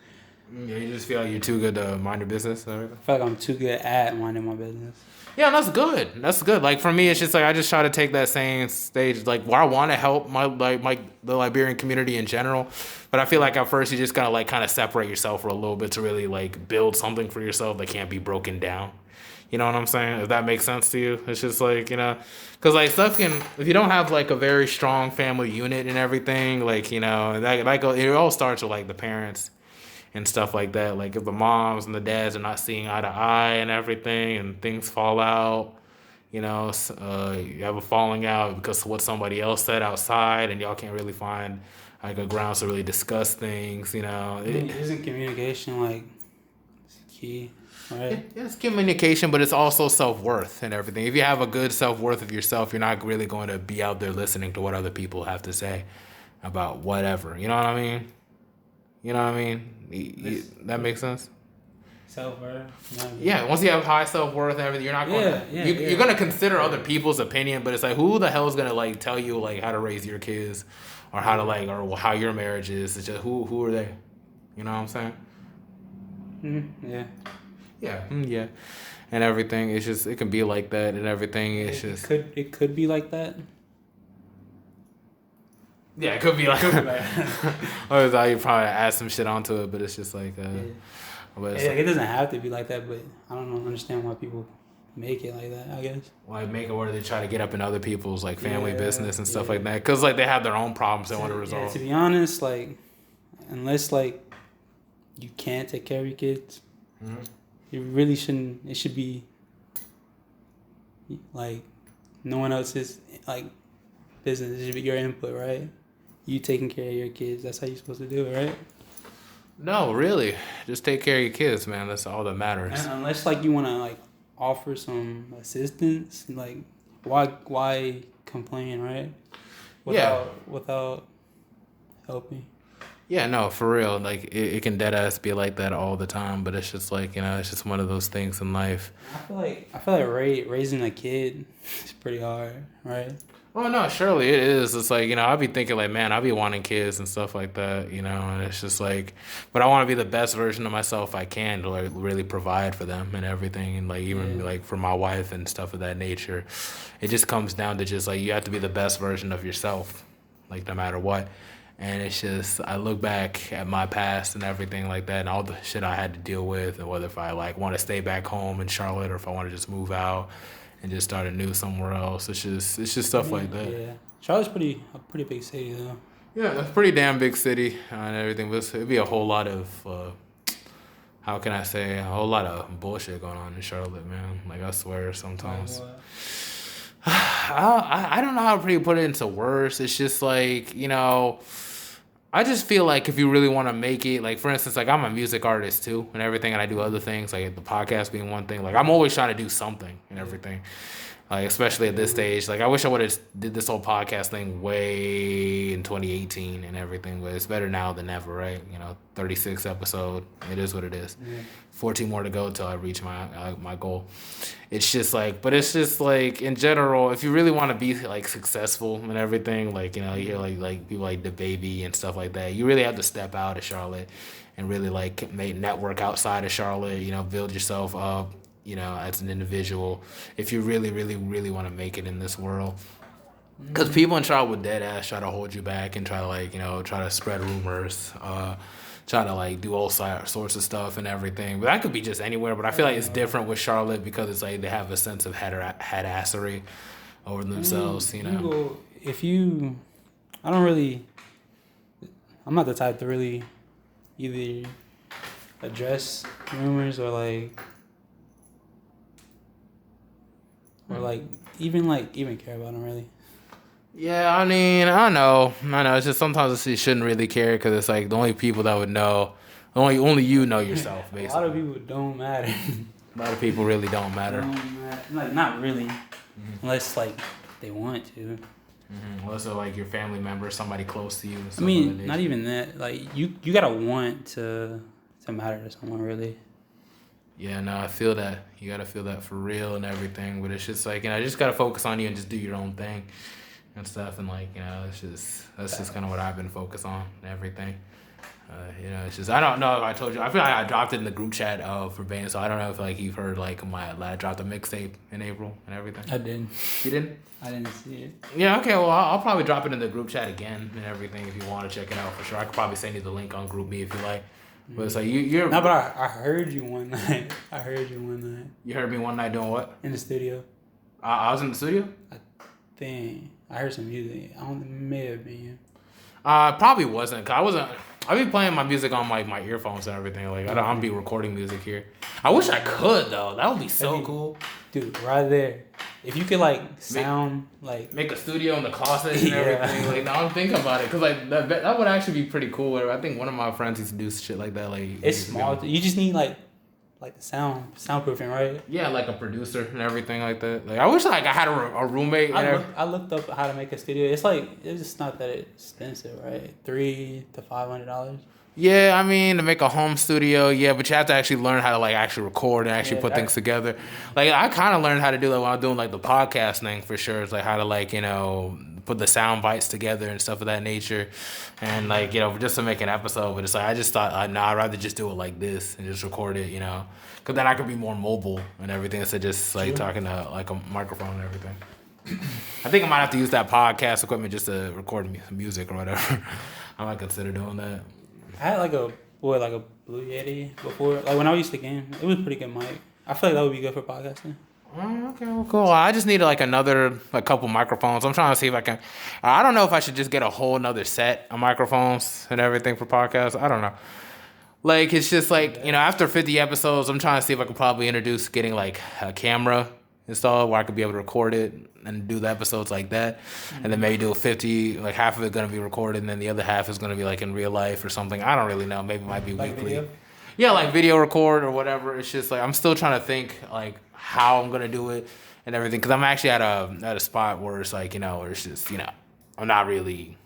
Yeah, you just feel like you're too good to mind your business or everything? I feel like I'm too good at minding my business. Yeah, that's good. That's good. Like for me, it's just like I just try to take that same stage, like where I want to help the Liberian community in general, but I feel like at first you just gotta like kind of separate yourself for a little bit to really like build something for yourself that can't be broken down. You know what I'm saying? If that makes sense to you, it's just like, you know, because like stuff can, if you don't have like a very strong family unit and everything, like, you know, it all starts with like the parents and stuff like that. Like if the moms and the dads are not seeing eye to eye and everything, and things fall out, you know, you have a falling out because of what somebody else said outside, and y'all can't really find like a grounds to really discuss things. You know, isn't communication like key? Right. It's communication, but it's also self-worth and everything. If you have a good self-worth of yourself, you're not really going to be out there listening to what other people have to say about whatever. You know what I mean? You know what I mean? That makes sense? Self-worth. Yeah, once you have high self-worth and everything, you're not going you're going to consider other people's opinion, but it's like, who the hell is going to like tell you like how to raise your kids or how to like, or how your marriage is? It's just, who are they? You know what I'm saying? Yeah. Yeah. Yeah. And everything, it's just, it can be like that and everything. It could be like that. Yeah, it could be like I thought you probably add some shit onto it, but it's just like, it doesn't have to be like that, but I don't understand why people make it like that, I guess. Like make it where they try to get up in other people's like family business and stuff like that, because like they have their own problems they want to resolve. Yeah, to be honest, like unless like you can't take care of your kids, you really shouldn't. It should be like no one else's like business. It should be your input, right? You taking care of your kids. That's how you're supposed to do it, right? No, really. Just take care of your kids, man. That's all that matters. And unless like you want to like offer some assistance, like why complain, right? Without helping. Yeah, no, for real. Like it can dead ass be like that all the time, but it's just like, you know, it's just one of those things in life. I feel like raising a kid is pretty hard, right? Oh no, surely it is. It's like, you know, I'll be thinking like, man, I'll be wanting kids and stuff like that, you know, and it's just like, but I want to be the best version of myself I can to like really provide for them and everything, and like even like for my wife and stuff of that nature. It just comes down to just like you have to be the best version of yourself, like no matter what. And it's just, I look back at my past and everything like that and all the shit I had to deal with, and whether if I like want to stay back home in Charlotte or if I want to just move out and just start anew somewhere else. It's just stuff like that. Yeah, Charlotte's a pretty big city though. Yeah, it's a pretty damn big city and everything. But it'd be a whole lot of, how can I say, a whole lot of bullshit going on in Charlotte, man. Like I swear sometimes. I don't know how to pretty put it into words. It's just like, you know, I just feel like if you really want to make it, like for instance, like I'm a music artist too and everything, and I do other things, like the podcast being one thing. Like I'm always trying to do something and everything. Like especially at this stage, like I wish I would have did this whole podcast thing way in 2018 and everything, but it's better now than ever, right? You know, 36 episode, it is what it is. 14 more to go until I reach my goal. It's just like, but it's just like in general, if you really want to be like successful and everything, like, you know, you hear like people like the Baby and stuff like that, you really have to step out of Charlotte and really like make network outside of Charlotte, you know, build yourself up, you know, as an individual, if you really, really, really want to make it in this world. Because people in Charlotte would dead ass try to hold you back and try to like, you know, try to spread rumors, try to like do all sorts of stuff and everything. But that could be just anywhere. But I feel like it's different with Charlotte because it's like they have a sense of headassery over themselves, you know. I'm not the type to really either address rumors or even care about them really. Yeah, I mean, I know. It's just sometimes you shouldn't really care because it's like the only people that would know, only you know yourself, A lot of basically. people don't matter. A lot of people really don't matter. Don't matter. Like not really, unless like they want to. Unless they're like your family member, somebody close to you. I mean, not even that. Like you gotta want to matter to someone really. Yeah, no, I feel that. You gotta feel that for real and everything. But it's just like, you just gotta focus on you and just do your own thing and stuff. And like, that's just kind of what I've been focused on and everything. It's just, I don't know if I told you. I feel like I dropped it in the group chat for bands, so I don't know if like you've heard like I dropped a mixtape in April and everything. I didn't. You didn't? I didn't see it. Yeah, okay, well, I'll probably drop it in the group chat again and everything if you want to check it out for sure. I could probably send you the link on GroupMe if you like. But it's like, you're... No, but I heard you one night. I heard you one night. You heard me one night doing what? In the studio. I was in the studio? I think I heard some music. I don't, it may have been you. Probably wasn't, cause I wasn't... I be playing my music on like my earphones and everything. Like, I don't be recording music here. I wish I could, though. That would be so cool. Dude, right there. If you could like sound make a studio in the closet and everything. Like, now I'm thinking about it, cause like that would actually be pretty cool. I think one of my friends used to do shit like that. Like, it's small. You just need like the soundproofing, right? Yeah, like a producer and everything like that. Like, I wish like I had a roommate. I looked up how to make a studio. It's just not that expensive, right? $300 to $500. Yeah, I mean, to make a home studio, yeah, but you have to actually learn how to like actually record and actually put things together. Like, I kind of learned how to do that when I was doing like the podcast thing for sure. It's like how to like, put the sound bites together and stuff of that nature. And like, just to make an episode. But it's like, I just thought, I'd rather just do it like this and just record it, because then I could be more mobile and everything instead of just like talking to like a microphone and everything. I think I might have to use that podcast equipment just to record some music or whatever. I might consider doing that. I had like a Blue Yeti before. Like when I used to game, it was a pretty good mic. I feel like that would be good for podcasting. Okay, well, cool. I just need like couple microphones. I'm trying to see if I can. I don't know if I should just get a whole another set of microphones and everything for podcasts. I don't know. Like, it's just like, after 50 episodes, I'm trying to see if I can probably introduce getting like a camera installed where I could be able to record it and do the episodes like that. And then maybe do a 50, like half of it going to be recorded and then the other half is going to be like in real life or something. I don't really know. Maybe it might be like weekly. Video? Yeah, like video record or whatever. It's just like, I'm still trying to think like how I'm going to do it and everything. Cause I'm actually at a spot where it's like, where it's just, I'm not really,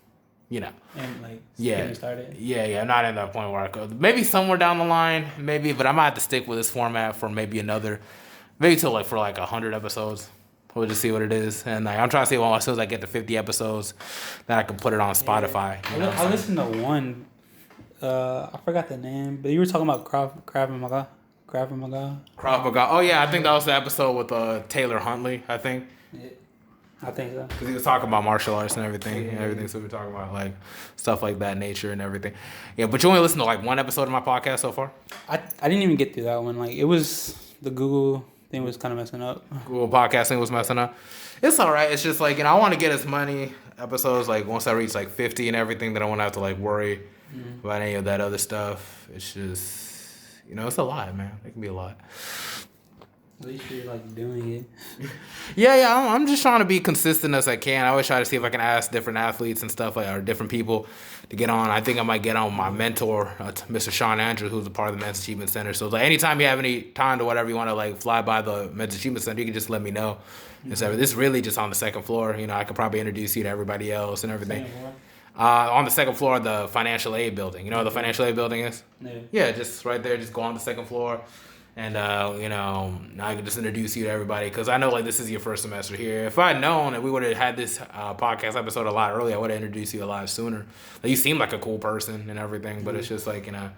and like getting started. Yeah, I'm not in that point where I could. Maybe somewhere down the line, maybe, but I might have to stick with this format for maybe till like for like 100 episodes. We'll just see what it is, and like, I'm trying to see as soon as I get to 50 episodes, then I can put it on Spotify. I listened to one. I forgot the name, but you were talking about Krav Maga. Oh yeah, I think that was the episode with Taylor Huntley. I think. Yeah, I think so. Because he was talking about martial arts and everything, So we were talking about like stuff like that nature and everything. Yeah, but you only listened to like one episode of my podcast so far. I didn't even get through that one. Like it was the Google thing was kind of messing up. Google podcasting was messing up. It's all right. It's just like, I want to get as many episodes like once I reach like 50 and everything that I won't have to like worry about any of that other stuff. It's just, it's a lot, man. It can be a lot. At least you're like doing it. Yeah. I'm just trying to be consistent as I can. I always try to see if I can ask different athletes and stuff or different people to get on. I think I might get on my mentor, Mr. Sean Andrews, who's a part of the Men's Achievement Center. So like anytime you have any time to whatever you want to like fly by the Men's Achievement Center, you can just let me know. And so this is really just on the second floor. I could probably introduce you to everybody else and everything. On the second floor of the financial aid building. You know where the financial aid building is? Yeah, just right there. Just go on the second floor. And, I can just introduce you to everybody because I know, like, this is your first semester here. If I had known that we would have had this podcast episode a lot earlier, I would have introduced you a lot sooner. Like, you seem like a cool person and everything, but it's just like, I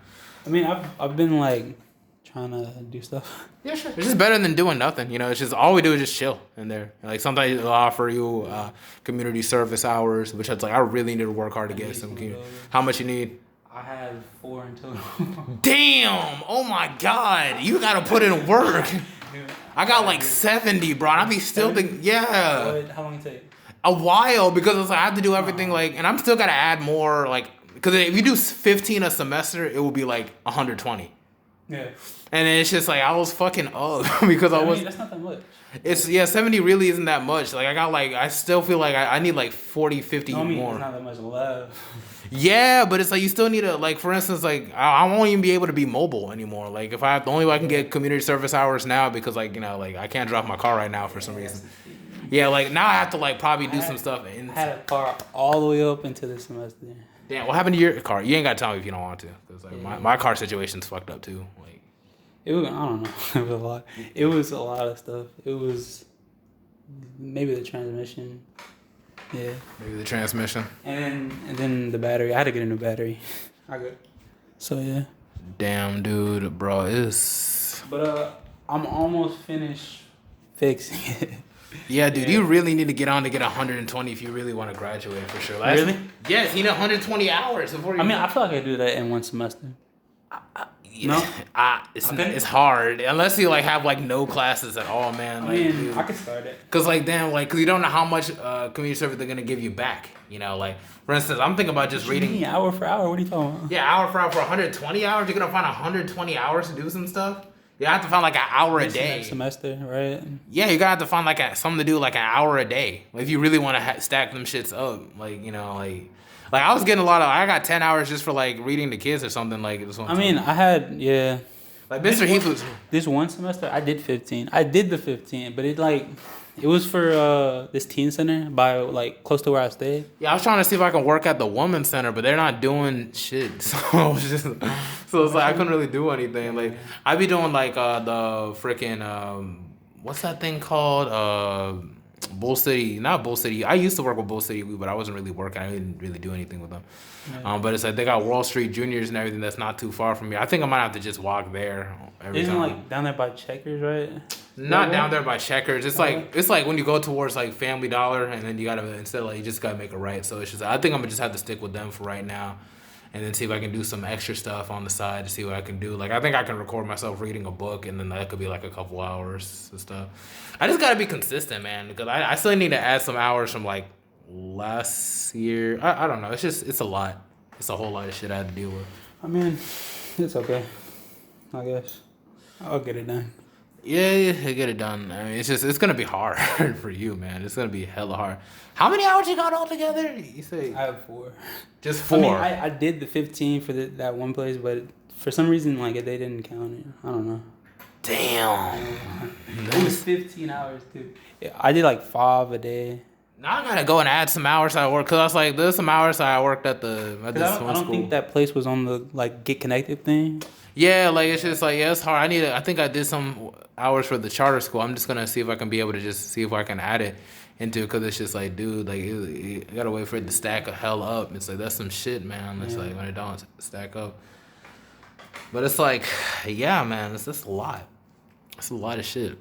mean, I've been, like, trying to do stuff. Yeah, sure. It's just better than doing nothing, It's just, all we do is just chill in there. Like, sometimes they'll offer you community service hours, which it's like, I really need to work hard to get some. How much you need? I have 4 in total. Damn! Oh my God! You gotta put in work. I got like 70, bro. I be still thinking, yeah. How long it take? A while because it's like I have to do everything like, and I'm still gotta add more like, because if you do 15 a semester, it will be like 120. Yeah. And then it's just like I was fucking up because I was. That's not that much. It's 70 really isn't that much. Like I still feel like I need like 40, 50 No, I mean, more. it's not that much left. Yeah, but it's like you still need to, like, for instance, like I won't even be able to be mobile anymore. Like if the only way I can get community service hours now because like like I can't drive my car right now for some reason. Yeah, like now I have to like probably do some stuff. I had a car all the way up into the semester. Damn, what happened to your car? You ain't got to tell me if you don't want to, because like my car situation's fucked up too. Like it was, I don't know, it was a lot. It was a lot of stuff. It was maybe the transmission. Yeah. Maybe the transmission. And then the battery. I had to get a new battery. I got. So yeah. Damn, dude, bro, it's. But I'm almost finished fixing it. Yeah, dude, you really need to get on to get 120 if you really want to graduate for sure. Really? Yes, you need 120 hours before you. I mean, I feel like I do that in one semester. No, it's hard unless you like have like no classes at all, man. Like, I mean, dude. I could start it. Cause like damn, like cause you don't know how much community service they're gonna give you back. You know, like for instance, I'm thinking about just reading. Hour for hour. What are you talking about? Yeah, hour for hour for 120 hours. You're gonna find 120 hours to do some stuff. You have to find like an hour a day. Next semester, right? Yeah, you're gonna have to find like something to do like an hour a day. Like, if you really want to stack them shits up, like like I was getting I got 10 hours just for like reading to kids or something like this one. I mean, I had like Mr. Heath was this one semester. I did 15. I did the 15, but it was for this teen center by like close to where I stayed. Yeah, I was trying to see if I can work at the women's center, but they're not doing shit. So it's like I couldn't really do anything. Like I'd be doing like the freaking what's that thing called? Bull City, not Bull City. I used to work with Bull City, but I wasn't really working. I didn't really do anything with them. Yeah. But it's like they got Wall Street Juniors and everything that's not too far from me. I think I might have to just walk there every time. Isn't like down there by Checkers, right? Not down there by Checkers. It's like when you go towards like Family Dollar, and then you gotta instead you just gotta make a right. So it's just I think I'm gonna just have to stick with them for right now, and then see if I can do some extra stuff on the side to see what I can do. Like I think I can record myself reading a book, and then that could be like a couple hours and stuff. I just gotta be consistent, man, because I still need to add some hours from like last year. I don't know. It's a lot. It's a whole lot of shit I had to deal with. I mean, it's okay. I guess I'll get it done. Yeah, get it done. I mean, it's gonna be hard for you, man. It's gonna be hella hard. How many hours you got altogether? You say I have 4. Just 4. I mean, I did the 15 for that one place, but for some reason, like they didn't count it. I don't know. Damn. It was 15 hours too. I did like 5 a day. Now I gotta go and add some hours I work, cause I was like, there's some hours I worked at this one school. I don't think that place was on the like Get Connected thing. Yeah, like it's just like it's hard. I think I did some hours for the charter school. I'm just gonna see if I can be able to just see if I can add it into it, cause it's just like, dude, like you gotta wait for it to stack a hell up. It's like that's some shit, man. It's like when it don't stack up. But it's like, yeah, man, it's just a lot. It's a lot of shit.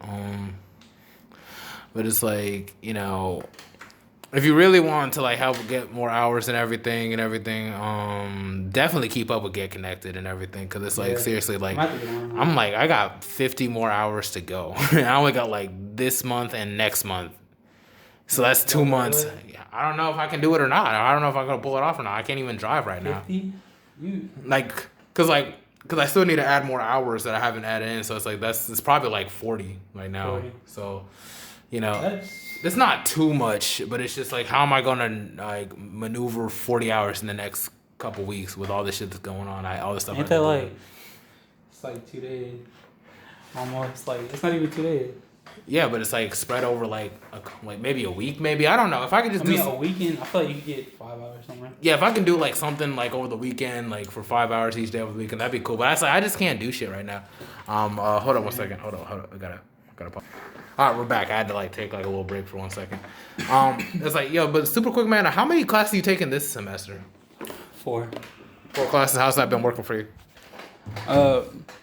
But it's like, if you really want to like help get more hours and everything, definitely keep up with Get Connected and everything, because it's like seriously, like I'm like I got 50 more hours to go. I only got like this month and next month, so that's 2 months. I don't know if I can do it or not. I don't know if I'm gonna pull it off or not. I can't even drive right now. 50? Because I still need to add more hours that I haven't added in, so it's like it's probably like 40 right now. 40. So, it's not too much, but it's just like, how am I gonna like maneuver 40 hours in the next couple weeks with all this shit that's going on? All this stuff. Ain't that like? It's like 2 days. Almost like it's not even 2 days. Yeah, but it's like spread over like maybe a week, maybe. I don't know. If I could just do a weekend, I feel like you could get 5 hours somewhere. Yeah, if I can do like something like over the weekend, like for 5 hours each day over the weekend, that'd be cool. But I just can't do shit right now. Hold on 1 second. Hold on. I gotta pause. All right, we're back. I had to like take like a little break for 1 second. It's like, but super quick, man. How many classes are you taking this semester? 4. 4 classes. How's that been working for you?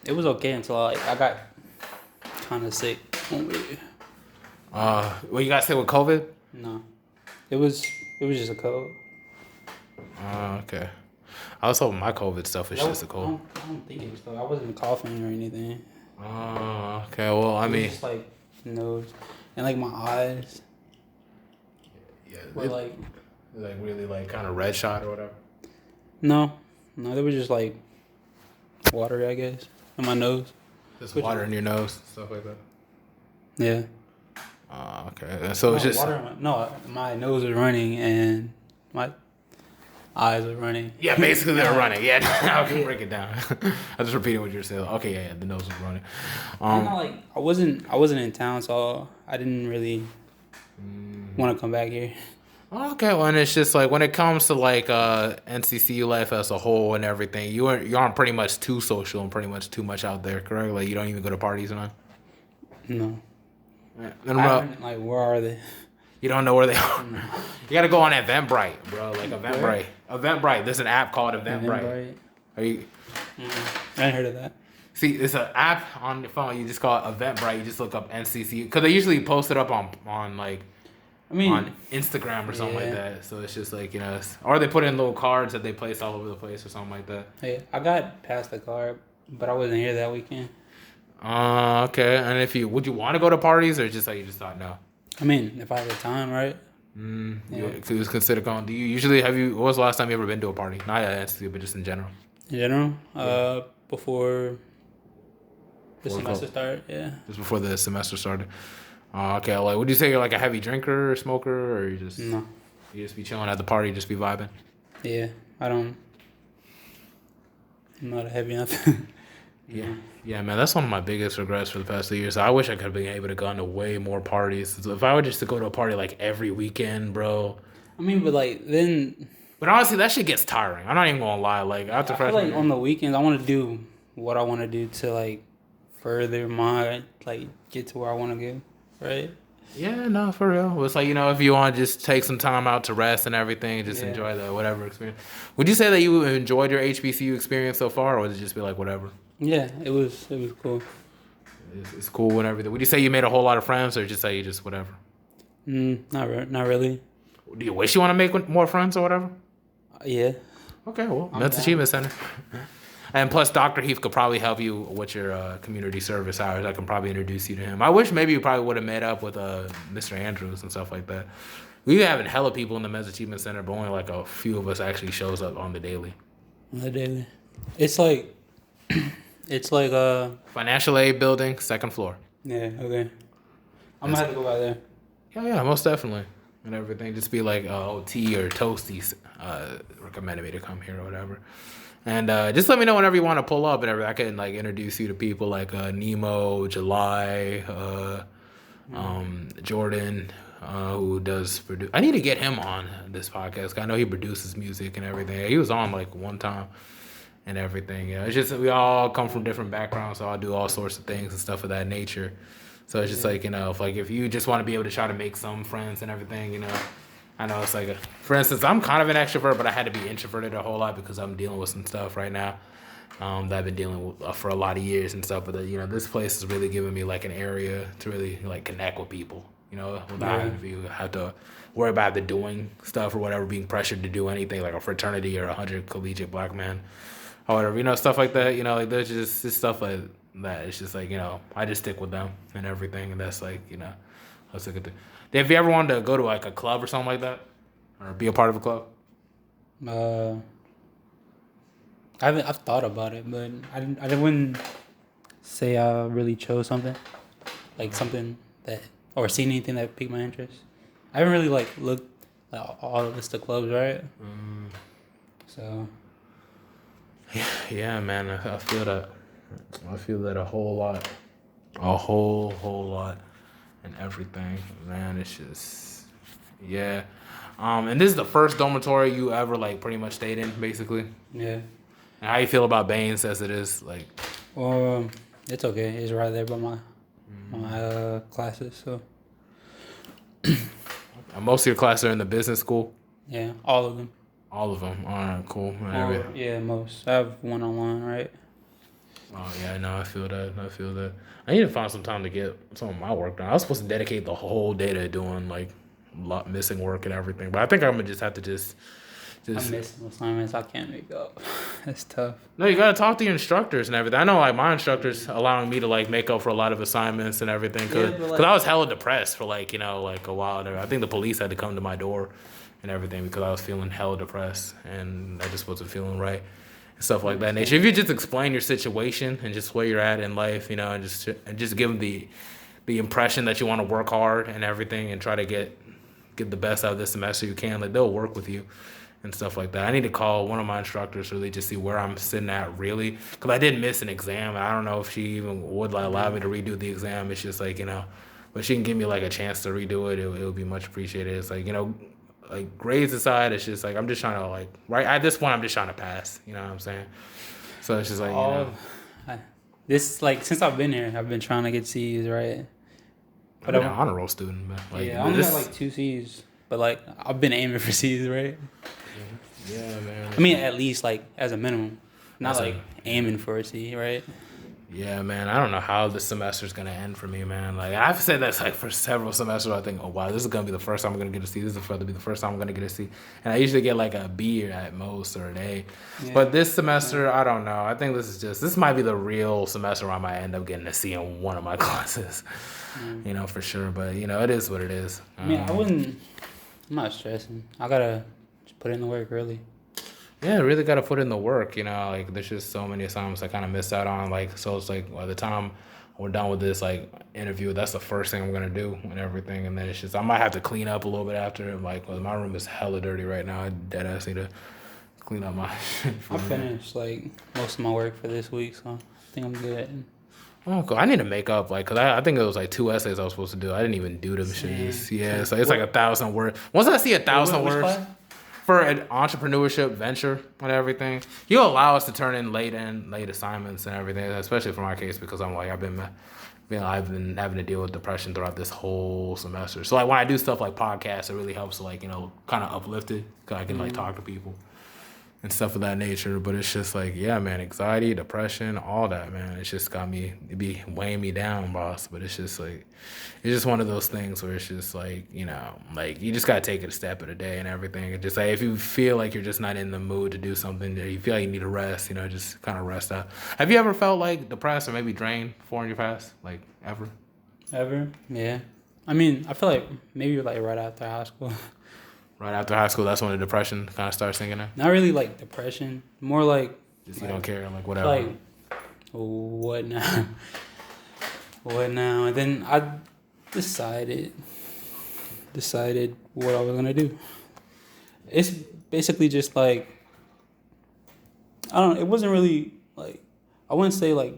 It was okay until I got kind of sick. Well, you got sick with COVID? No, it was just a cold. Okay. I was hoping my COVID stuff is just a cold. I don't think it was though. I wasn't coughing or anything. Okay. Well, I mean, just like nose and like my eyes. Yeah. Were like really like kind of red shot or whatever. No, they were just like watery, I guess. in my nose. Just water in your nose, stuff like that. Yeah. Okay. So it's just water. My nose was running and my eyes were running. yeah, basically they were running. Yeah, I can break it down. I just repeated what you're saying. Okay, yeah, the nose was running. I wasn't in town, so I didn't really want to come back here. Okay, well, and it's just like when it comes to like NCCU life as a whole and everything, you aren't pretty much too social and pretty much too much out there, correct? Like you don't even go to parties and all. No. Yeah. Like, where are they? You don't know where they are. No. You gotta go on Eventbrite, bro. Like Eventbrite. Eventbrite. There's an app called Eventbrite. Are you? I ain't heard of that. See, it's an app on your phone. You just call it Eventbrite. You just look up NCCU because they usually post it up on like. On Instagram or something like that. So it's just like, or they put in little cards that they place all over the place or something like that. Hey, I got past the card, but I wasn't here that weekend. Okay. And would you want to go to parties or just like you just thought no? I mean, if I had the time, right? If you was considered going, do you usually what was the last time you ever been to a party? Not at NCU, but just in general. In general? Before the semester started, yeah. Just before the semester started. Okay, like, would you say you're like a heavy drinker or smoker, or you just be chilling at the party, just be vibing? Yeah, I'm not a heavy nothing. Yeah, man, that's one of my biggest regrets for the past 2 years. I wish I could have been able to go to way more parties. If I were just to go to a party like every weekend, bro. I mean, but like then. But honestly, that shit gets tiring. I'm not even gonna lie. Like after freshman year, on the weekends, I want to do what I want to do to like further my get to where I want to go. Right? Yeah, no, for real. It's like, if you want to just take some time out to rest and everything, just enjoy the whatever experience. Would you say that you enjoyed your HBCU experience so far, or would it just be like whatever? Yeah, it was cool. It's cool and everything. Would you say you made a whole lot of friends, or just say you just whatever? Not really. Do you wish you want to make more friends or whatever? Yeah. Okay, well, Men's Achievement Center. And plus, Dr. Heath could probably help you with your community service hours. I can probably introduce you to him. I wish maybe you probably would have met up with Mr. Andrews and stuff like that. We having hella people in the Men's Achievement Center, but only like a few of us actually shows up on the daily. It's like financial aid building, second floor. Yeah, okay. I'm gonna have to go by there. Yeah, most definitely. And everything. Just be like OT or Toasties recommended me to come here or whatever. And just let me know whenever you want to pull up and everything. I can like introduce you to people like Nemo, July, Jordan, who does produce. I need to get him on this podcast. I know he produces music and everything. He was on like one time and everything. It's just we all come from different backgrounds, so I do all sorts of things and stuff of that nature. So it's just like if you just want to be able to try to make some friends and everything, I know it's like, for instance, I'm kind of an extrovert, but I had to be introverted a whole lot because I'm dealing with some stuff right now that I've been dealing with for a lot of years and stuff. But this place is really giving me like an area to really like connect with people, without having to have to worry about the doing stuff or whatever, being pressured to do anything like a fraternity or 100 collegiate black men or whatever, stuff like that. Like there's just this stuff like that. It's just like I just stick with them and everything, and that's like that's a good thing. Have you ever wanted to go to like a club or something like that, or be a part of a club? I've thought about it, but I wouldn't say I really chose something like something that or seen anything that piqued my interest. I haven't really like looked at all of the clubs, right? So. Yeah, man, I feel that. I feel that a whole lot, whole lot. And everything, man, it's just, yeah. And this is the first dormitory you ever like pretty much stayed in, basically. Yeah. And how you feel about Baines as it is, like? Well, it's okay. It's right there by my classes, so. Most of your classes are in the business school. Yeah, all of them. All of them. All right, cool. Yeah, most. I have one-on-one, right? Oh yeah, no, I feel that. I need to find some time to get some of my work done. I was supposed to dedicate the whole day to doing like missing work and everything, but I think I'm gonna just have to just. I'm missing assignments I can't make up. It's tough. No, you gotta talk to your instructors and everything. I know like my instructors allowing me to like make up for a lot of assignments and everything because I was hella depressed for like like a while there. I think the police had to come to my door and everything because I was feeling hella depressed and I just wasn't feeling right. stuff like that nature. If you just explain your situation and just where you're at in life, you know, and just give them the impression that you want to work hard and everything, and try to get the best out of this semester you can, like they'll work with you and stuff like that. I need to call one of my instructors really just see where I'm sitting at really, because I did miss an exam. And I don't know if she even would like, allow me to redo the exam. It's just like, you know, but she can give me like a chance to redo it. It would be much appreciated. It's like, you know, like grades aside, it's just like I'm just trying to like right at this point I'm just trying to pass. You know what I'm saying? So it's just like, you know. This like since I've been here, I've been trying to get C's, right? But I'm an honor roll student, man. Like, yeah, I only got like 2 C's, but like I've been aiming for C's, right? Yeah, man. I mean, at least like as a minimum, not like aiming for a C, right? Yeah, man. I don't know how this semester's gonna end for me, man. Like I've said that's like for several semesters. I think, oh wow, this is gonna be the first time I'm gonna get a C. This is going to be the first time I'm gonna get a C. And I usually get like a B at most or an A. Yeah. But this semester, I don't know. I think this might be the real semester where I might end up getting a C in one of my classes. You know, for sure. But you know, it is what it is. I mean, I'm not stressing. I gotta just put in the work, really. Yeah, really got to put in the work, you know, like there's just so many assignments I kind of missed out on. Like, so it's like by the time we're done with this like interview, that's the first thing I'm going to do and everything. And then it's just, I might have to clean up a little bit after. Like, well, my room is hella dirty right now. I dead ass need to clean up my I finished like most of my work for this week, so I think I'm good. Oh, cool. I need to make up, like, because I think it was like 2 essays I was supposed to do. I didn't even do them shit. Yeah, so it's like 1,000 words. Once I see 1,000 words. Class? For an entrepreneurship venture and everything, he'll allow us to turn in late assignments and everything, especially for my case because I'm like I've been having to deal with depression throughout this whole semester. So like when I do stuff like podcasts, it really helps to like, you know, kind of uplift it because I can like talk to people and stuff of that nature. But it's just like, yeah, man, anxiety, depression, all that, man. It's just it be weighing me down, boss. But it's just like, it's just one of those things where it's just like, you know, like you just got to take it a step at a day and everything. And just like, if you feel like you're just not in the mood to do something, or you feel like you need a rest, you know, just kind of rest out. Have you ever felt like depressed or maybe drained before in your past? Like ever? Ever? Yeah. I mean, I feel like maybe like right after high school. Right after high school, that's when the depression kind of starts sinking in? Not really like depression. More like... Just you don't care, like whatever. Like, what now? What now? And then I decided what I was going to do. It's basically just like... I don't know. It wasn't really like... I wouldn't say like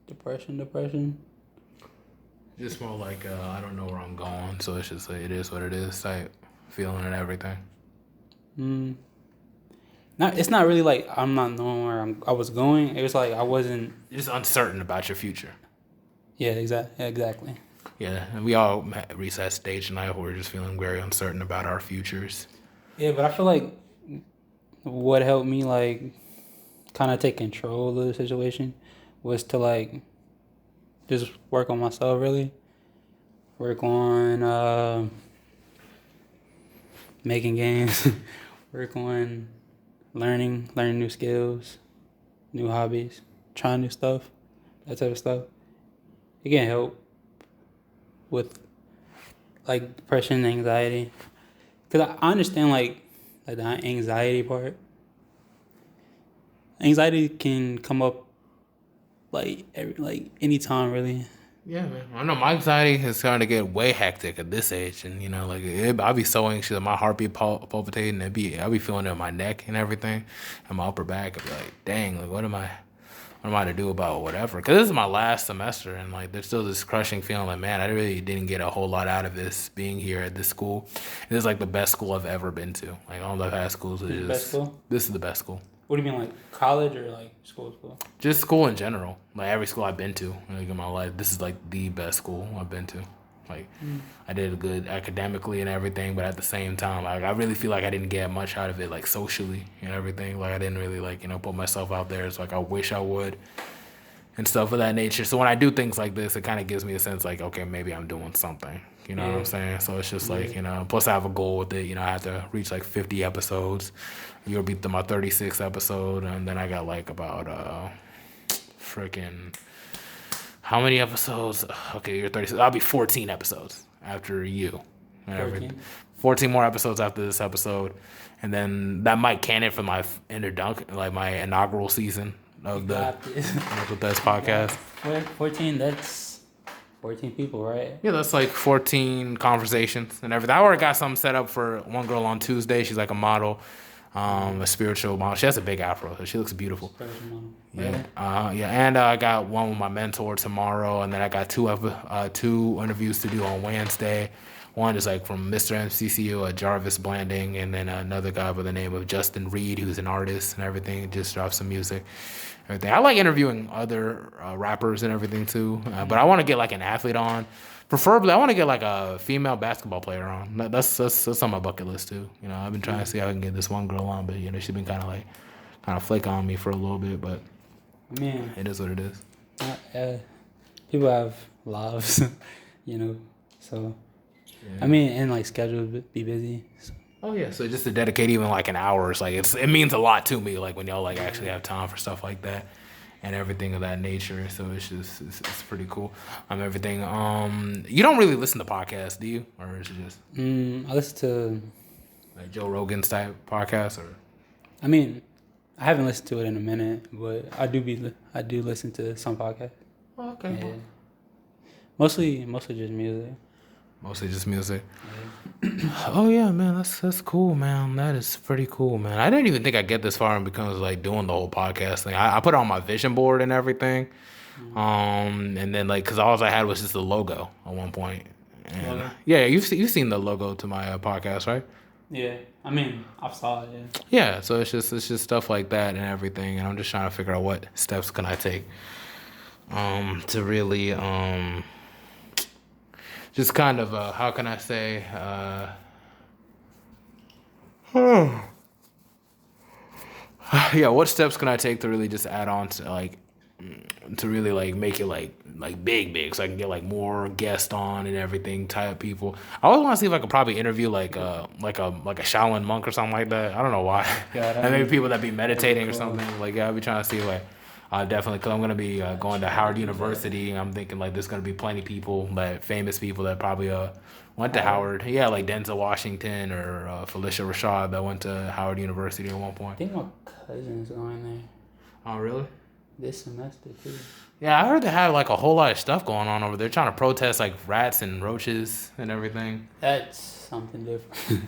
depression. Just more like, I don't know where I'm going, so it's just like, it is what it is type feeling and everything. It's not really like I'm not knowing where I was going. It was like I wasn't... Just uncertain about your future. Yeah, exactly. Yeah, and we all reach that stage in life where we're just feeling very uncertain about our futures. Yeah, but I feel like what helped me like kind of take control of the situation was to like just work on myself, really. Work on making games, work on learning new skills, new hobbies, trying new stuff, that type of stuff. It can help with like depression, anxiety. Because I understand like the anxiety part. Anxiety can come up like anytime, really. Yeah, man. I know my anxiety is starting to get way hectic at this age, and you know, like I'll be so anxious, my heart be palpitating, I'll be feeling it in my neck and everything, and my upper back. I'll be like, dang, like what am I to do about whatever? Because this is my last semester, and like there's still this crushing feeling like, man, I really didn't get a whole lot out of this being here at this school. This is like the best school I've ever been to. Like all the I've had schools, best school? This is the best school. What do you mean, like college or like school? Just school in general. Like every school I've been to, like in my life, this is like the best school I've been to. Like I did good academically and everything, but at the same time, like I really feel like I didn't get much out of it, like socially and everything. Like I didn't really like, you know, put myself out there. It's like I wish I would and stuff of that nature. So when I do things like this, it kind of gives me a sense like, okay, maybe I'm doing something. You know what I'm saying? So it's just like, you know, plus I have a goal with it. You know, I have to reach like 50 episodes. You'll be to my 36th episode. And then I got like about freaking, how many episodes? Okay, you're 36. I'll be 14 episodes after you. and 14. 14 more episodes after this episode, and then that might can it for my my inaugural season of the Mental Threads podcast. 14. That's 14 people, right? Yeah, that's like 14 conversations and everything. I already got something set up for one girl on Tuesday. She's like a model, a spiritual model. She has a big afro, so she looks beautiful. Yeah, and I got one with my mentor tomorrow, and then I got two interviews to do on Wednesday. One is like from Mr. MCCU, Jarvis Blanding, and then another guy by the name of Justin Reed, who's an artist and everything. Just dropped some music, everything. I like interviewing other rappers and everything too, but I want to get like an athlete on. Preferably, I want to get like a female basketball player on. That's on my bucket list too. You know, I've been trying to see how I can get this one girl on, but you know, she's been kind of flaking on me for a little bit, but Man, it is what it is. People have lives, you know, so. Yeah. I mean, and like schedules be busy. So. Oh yeah, so just to dedicate even like an hour, it's like it means a lot to me. Like when y'all like actually have time for stuff like that and everything of that nature. So it's pretty cool. Everything. You don't really listen to podcasts, do you, or is it just? I listen to like Joe Rogan's type podcasts, or. I mean, I haven't listened to it in a minute, but I do listen to some podcasts. Oh, okay. Yeah. Mostly just music. Mostly just music. Yeah. Oh yeah, man, that's cool, man. That is pretty cool, man. I didn't even think I'd get this far and become like doing the whole podcast thing. I put it on my vision board and everything, and then like because all I had was just the logo at one point. And, yeah, you've seen the logo to my podcast, right? Yeah, I mean I saw it. Yeah, so it's just stuff like that and everything, and I'm just trying to figure out what steps can I take, to really just kind of, how can I say, yeah, what steps can I take to really just add on to, like, to really, like, make it, like big, so I can get, like, more guests on and everything, type people. I always want to see if I could probably interview, like a Shaolin monk or something like that. I don't know why. Yeah, and maybe people that be meditating or something. Like, yeah, I'll be trying to see, like, definitely, because I'm going to be going to Howard University. I'm thinking, like, there's going to be plenty of people, like, famous people that probably went to Howard. Yeah, like Denzel Washington or Felicia Rashad that went to Howard University at one point. I think my cousin's going there. Oh, really? This semester, too. Yeah, I heard they had, like, a whole lot of stuff going on over there, trying to protest, like, rats and roaches and everything. That's something different.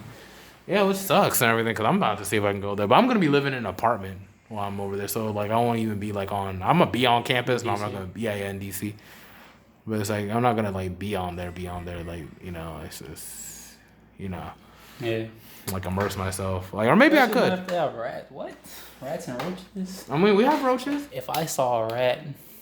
Yeah, which sucks and everything, because I'm about to see if I can go there. But I'm going to be living in an apartment while I'm over there, so like I won't even be like I'm gonna be on campus, but I'm not gonna in DC. But it's like I'm not gonna like be on there, like, you know, it's just, you know, yeah, like immerse myself, like, or maybe I could. If they have what? Rats and roaches? I mean, we have roaches. If I saw a rat.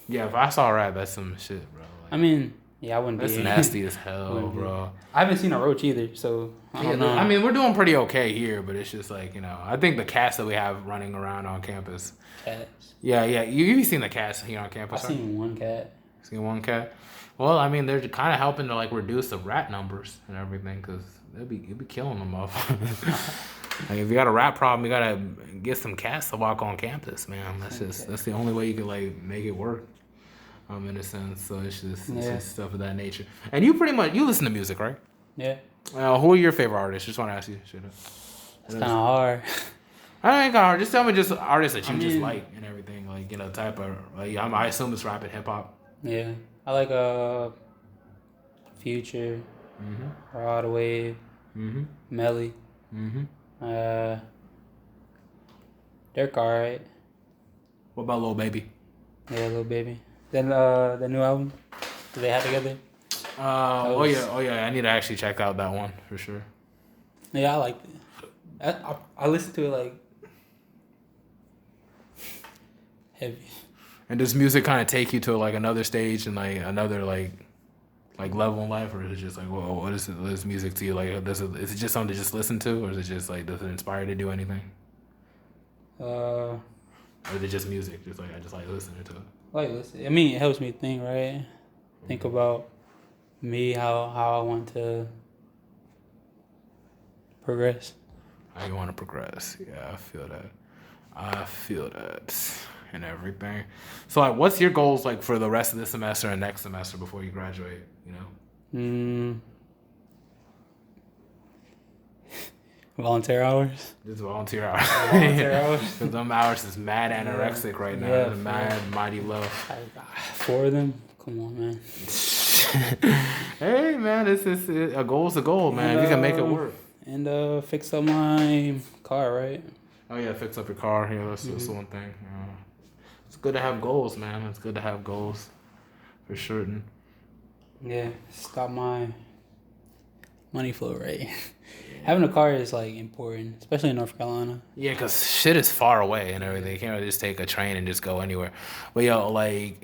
Yeah, if I saw a rat, that's some shit, bro. Like, I mean, yeah, I wouldn't that's be. That's nasty as hell, bro. I haven't seen a roach either, so I don't know. I mean, we're doing pretty okay here, but it's just like, you know, I think the cats that we have running around on campus. Cats. Yeah. You've seen the cats here on campus? I've seen one cat. Seen one cat? Well, I mean, they're kind of helping to like reduce the rat numbers and everything, because it'd be killing them off. Like, if you got a rat problem, you gotta get some cats to walk on campus, man. That's the only way you can like make it work. In a sense, so it's just stuff of that nature. And you listen to music, right? Yeah. Who are your favorite artists? Just want to ask you. It's kind of hard. I ain't hard. Just tell me just artists that you just like and everything, like, you know, type of. Like, I assume it's rap and hip hop. Yeah, I like Future, Rod Wave, Melly. They're alright. What about Lil Baby? Yeah, Lil Baby. Then the new album that they had together. Oh yeah. I need to actually check out that one for sure. Yeah, I liked it. I listened to it like heavy. And does music kind of take you to like another stage and like another like level in life, or is it just like, whoa, what is music to you? Like, is it just something to just listen to, or is it just like, does it inspire you to do anything? Or is it just music? Just like I just like listening to it. Like listen, I mean, it helps me think, right? Think about me, how I want to progress. How you want to progress? Yeah, I feel that and everything. So like, what's your goals like for the rest of this semester and next semester before you graduate? You know. Volunteer hours. Just volunteer hours. Volunteer hours. Because them hours is mad anorexic right now. Yeah, Mad, mighty low. Like, 4 of them. Come on, man. Hey, man, it's a goal's a goal, man. And, if you can make it work. And fix up my car, right? Oh yeah, fix up your car. Yeah, that's one thing. It's good to have goals, man. It's good to have goals, for certain. Yeah, stop my money flow rate. Having a car is like important, especially in North Carolina. Yeah, cause shit is far away and everything. You can't really just take a train and just go anywhere. But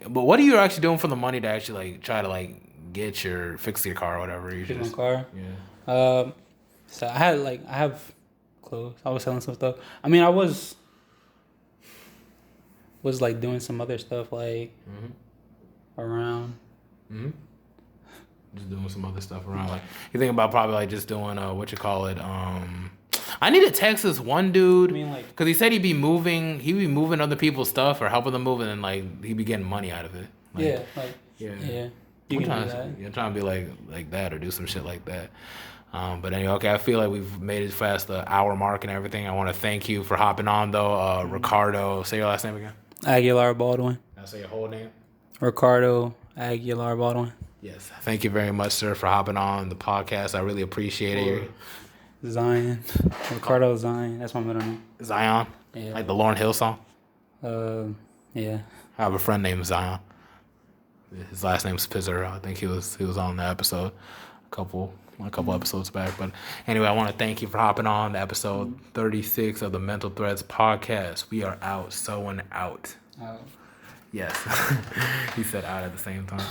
but what are you actually doing for the money to actually like try to like fix your car or whatever? You Fix my car. Yeah. So I have clothes. I was selling some stuff. I mean, I was like doing some other stuff like around. Mm-hmm. Just doing some other stuff around. Like you think about probably like just doing I need to text this one dude. I mean, like, because he said he'd be moving other people's stuff or helping them move, and then like he'd be getting money out of it. Like, yeah. You can do that. You're trying to be like that or do some shit like that. But anyway, okay, I feel like we've made it past the hour mark and everything. I want to thank you for hopping on though. Ricardo, say your last name again. Aguilar Baldwin. I'll say your whole name. Ricardo Aguilar Baldwin. Yes. Thank you very much, sir, for hopping on the podcast. I really appreciate it. Zion. Ricardo Zion. That's my middle name. Zion? Yeah. Like the Lauryn Hill song? Yeah. I have a friend named Zion. His last name's Pizzer. I think he was on the episode a couple episodes back. But anyway, I want to thank you for hopping on the episode 36 of the Mental Threads podcast. We are out. Sewing out. Out. Yes. He said out at the same time.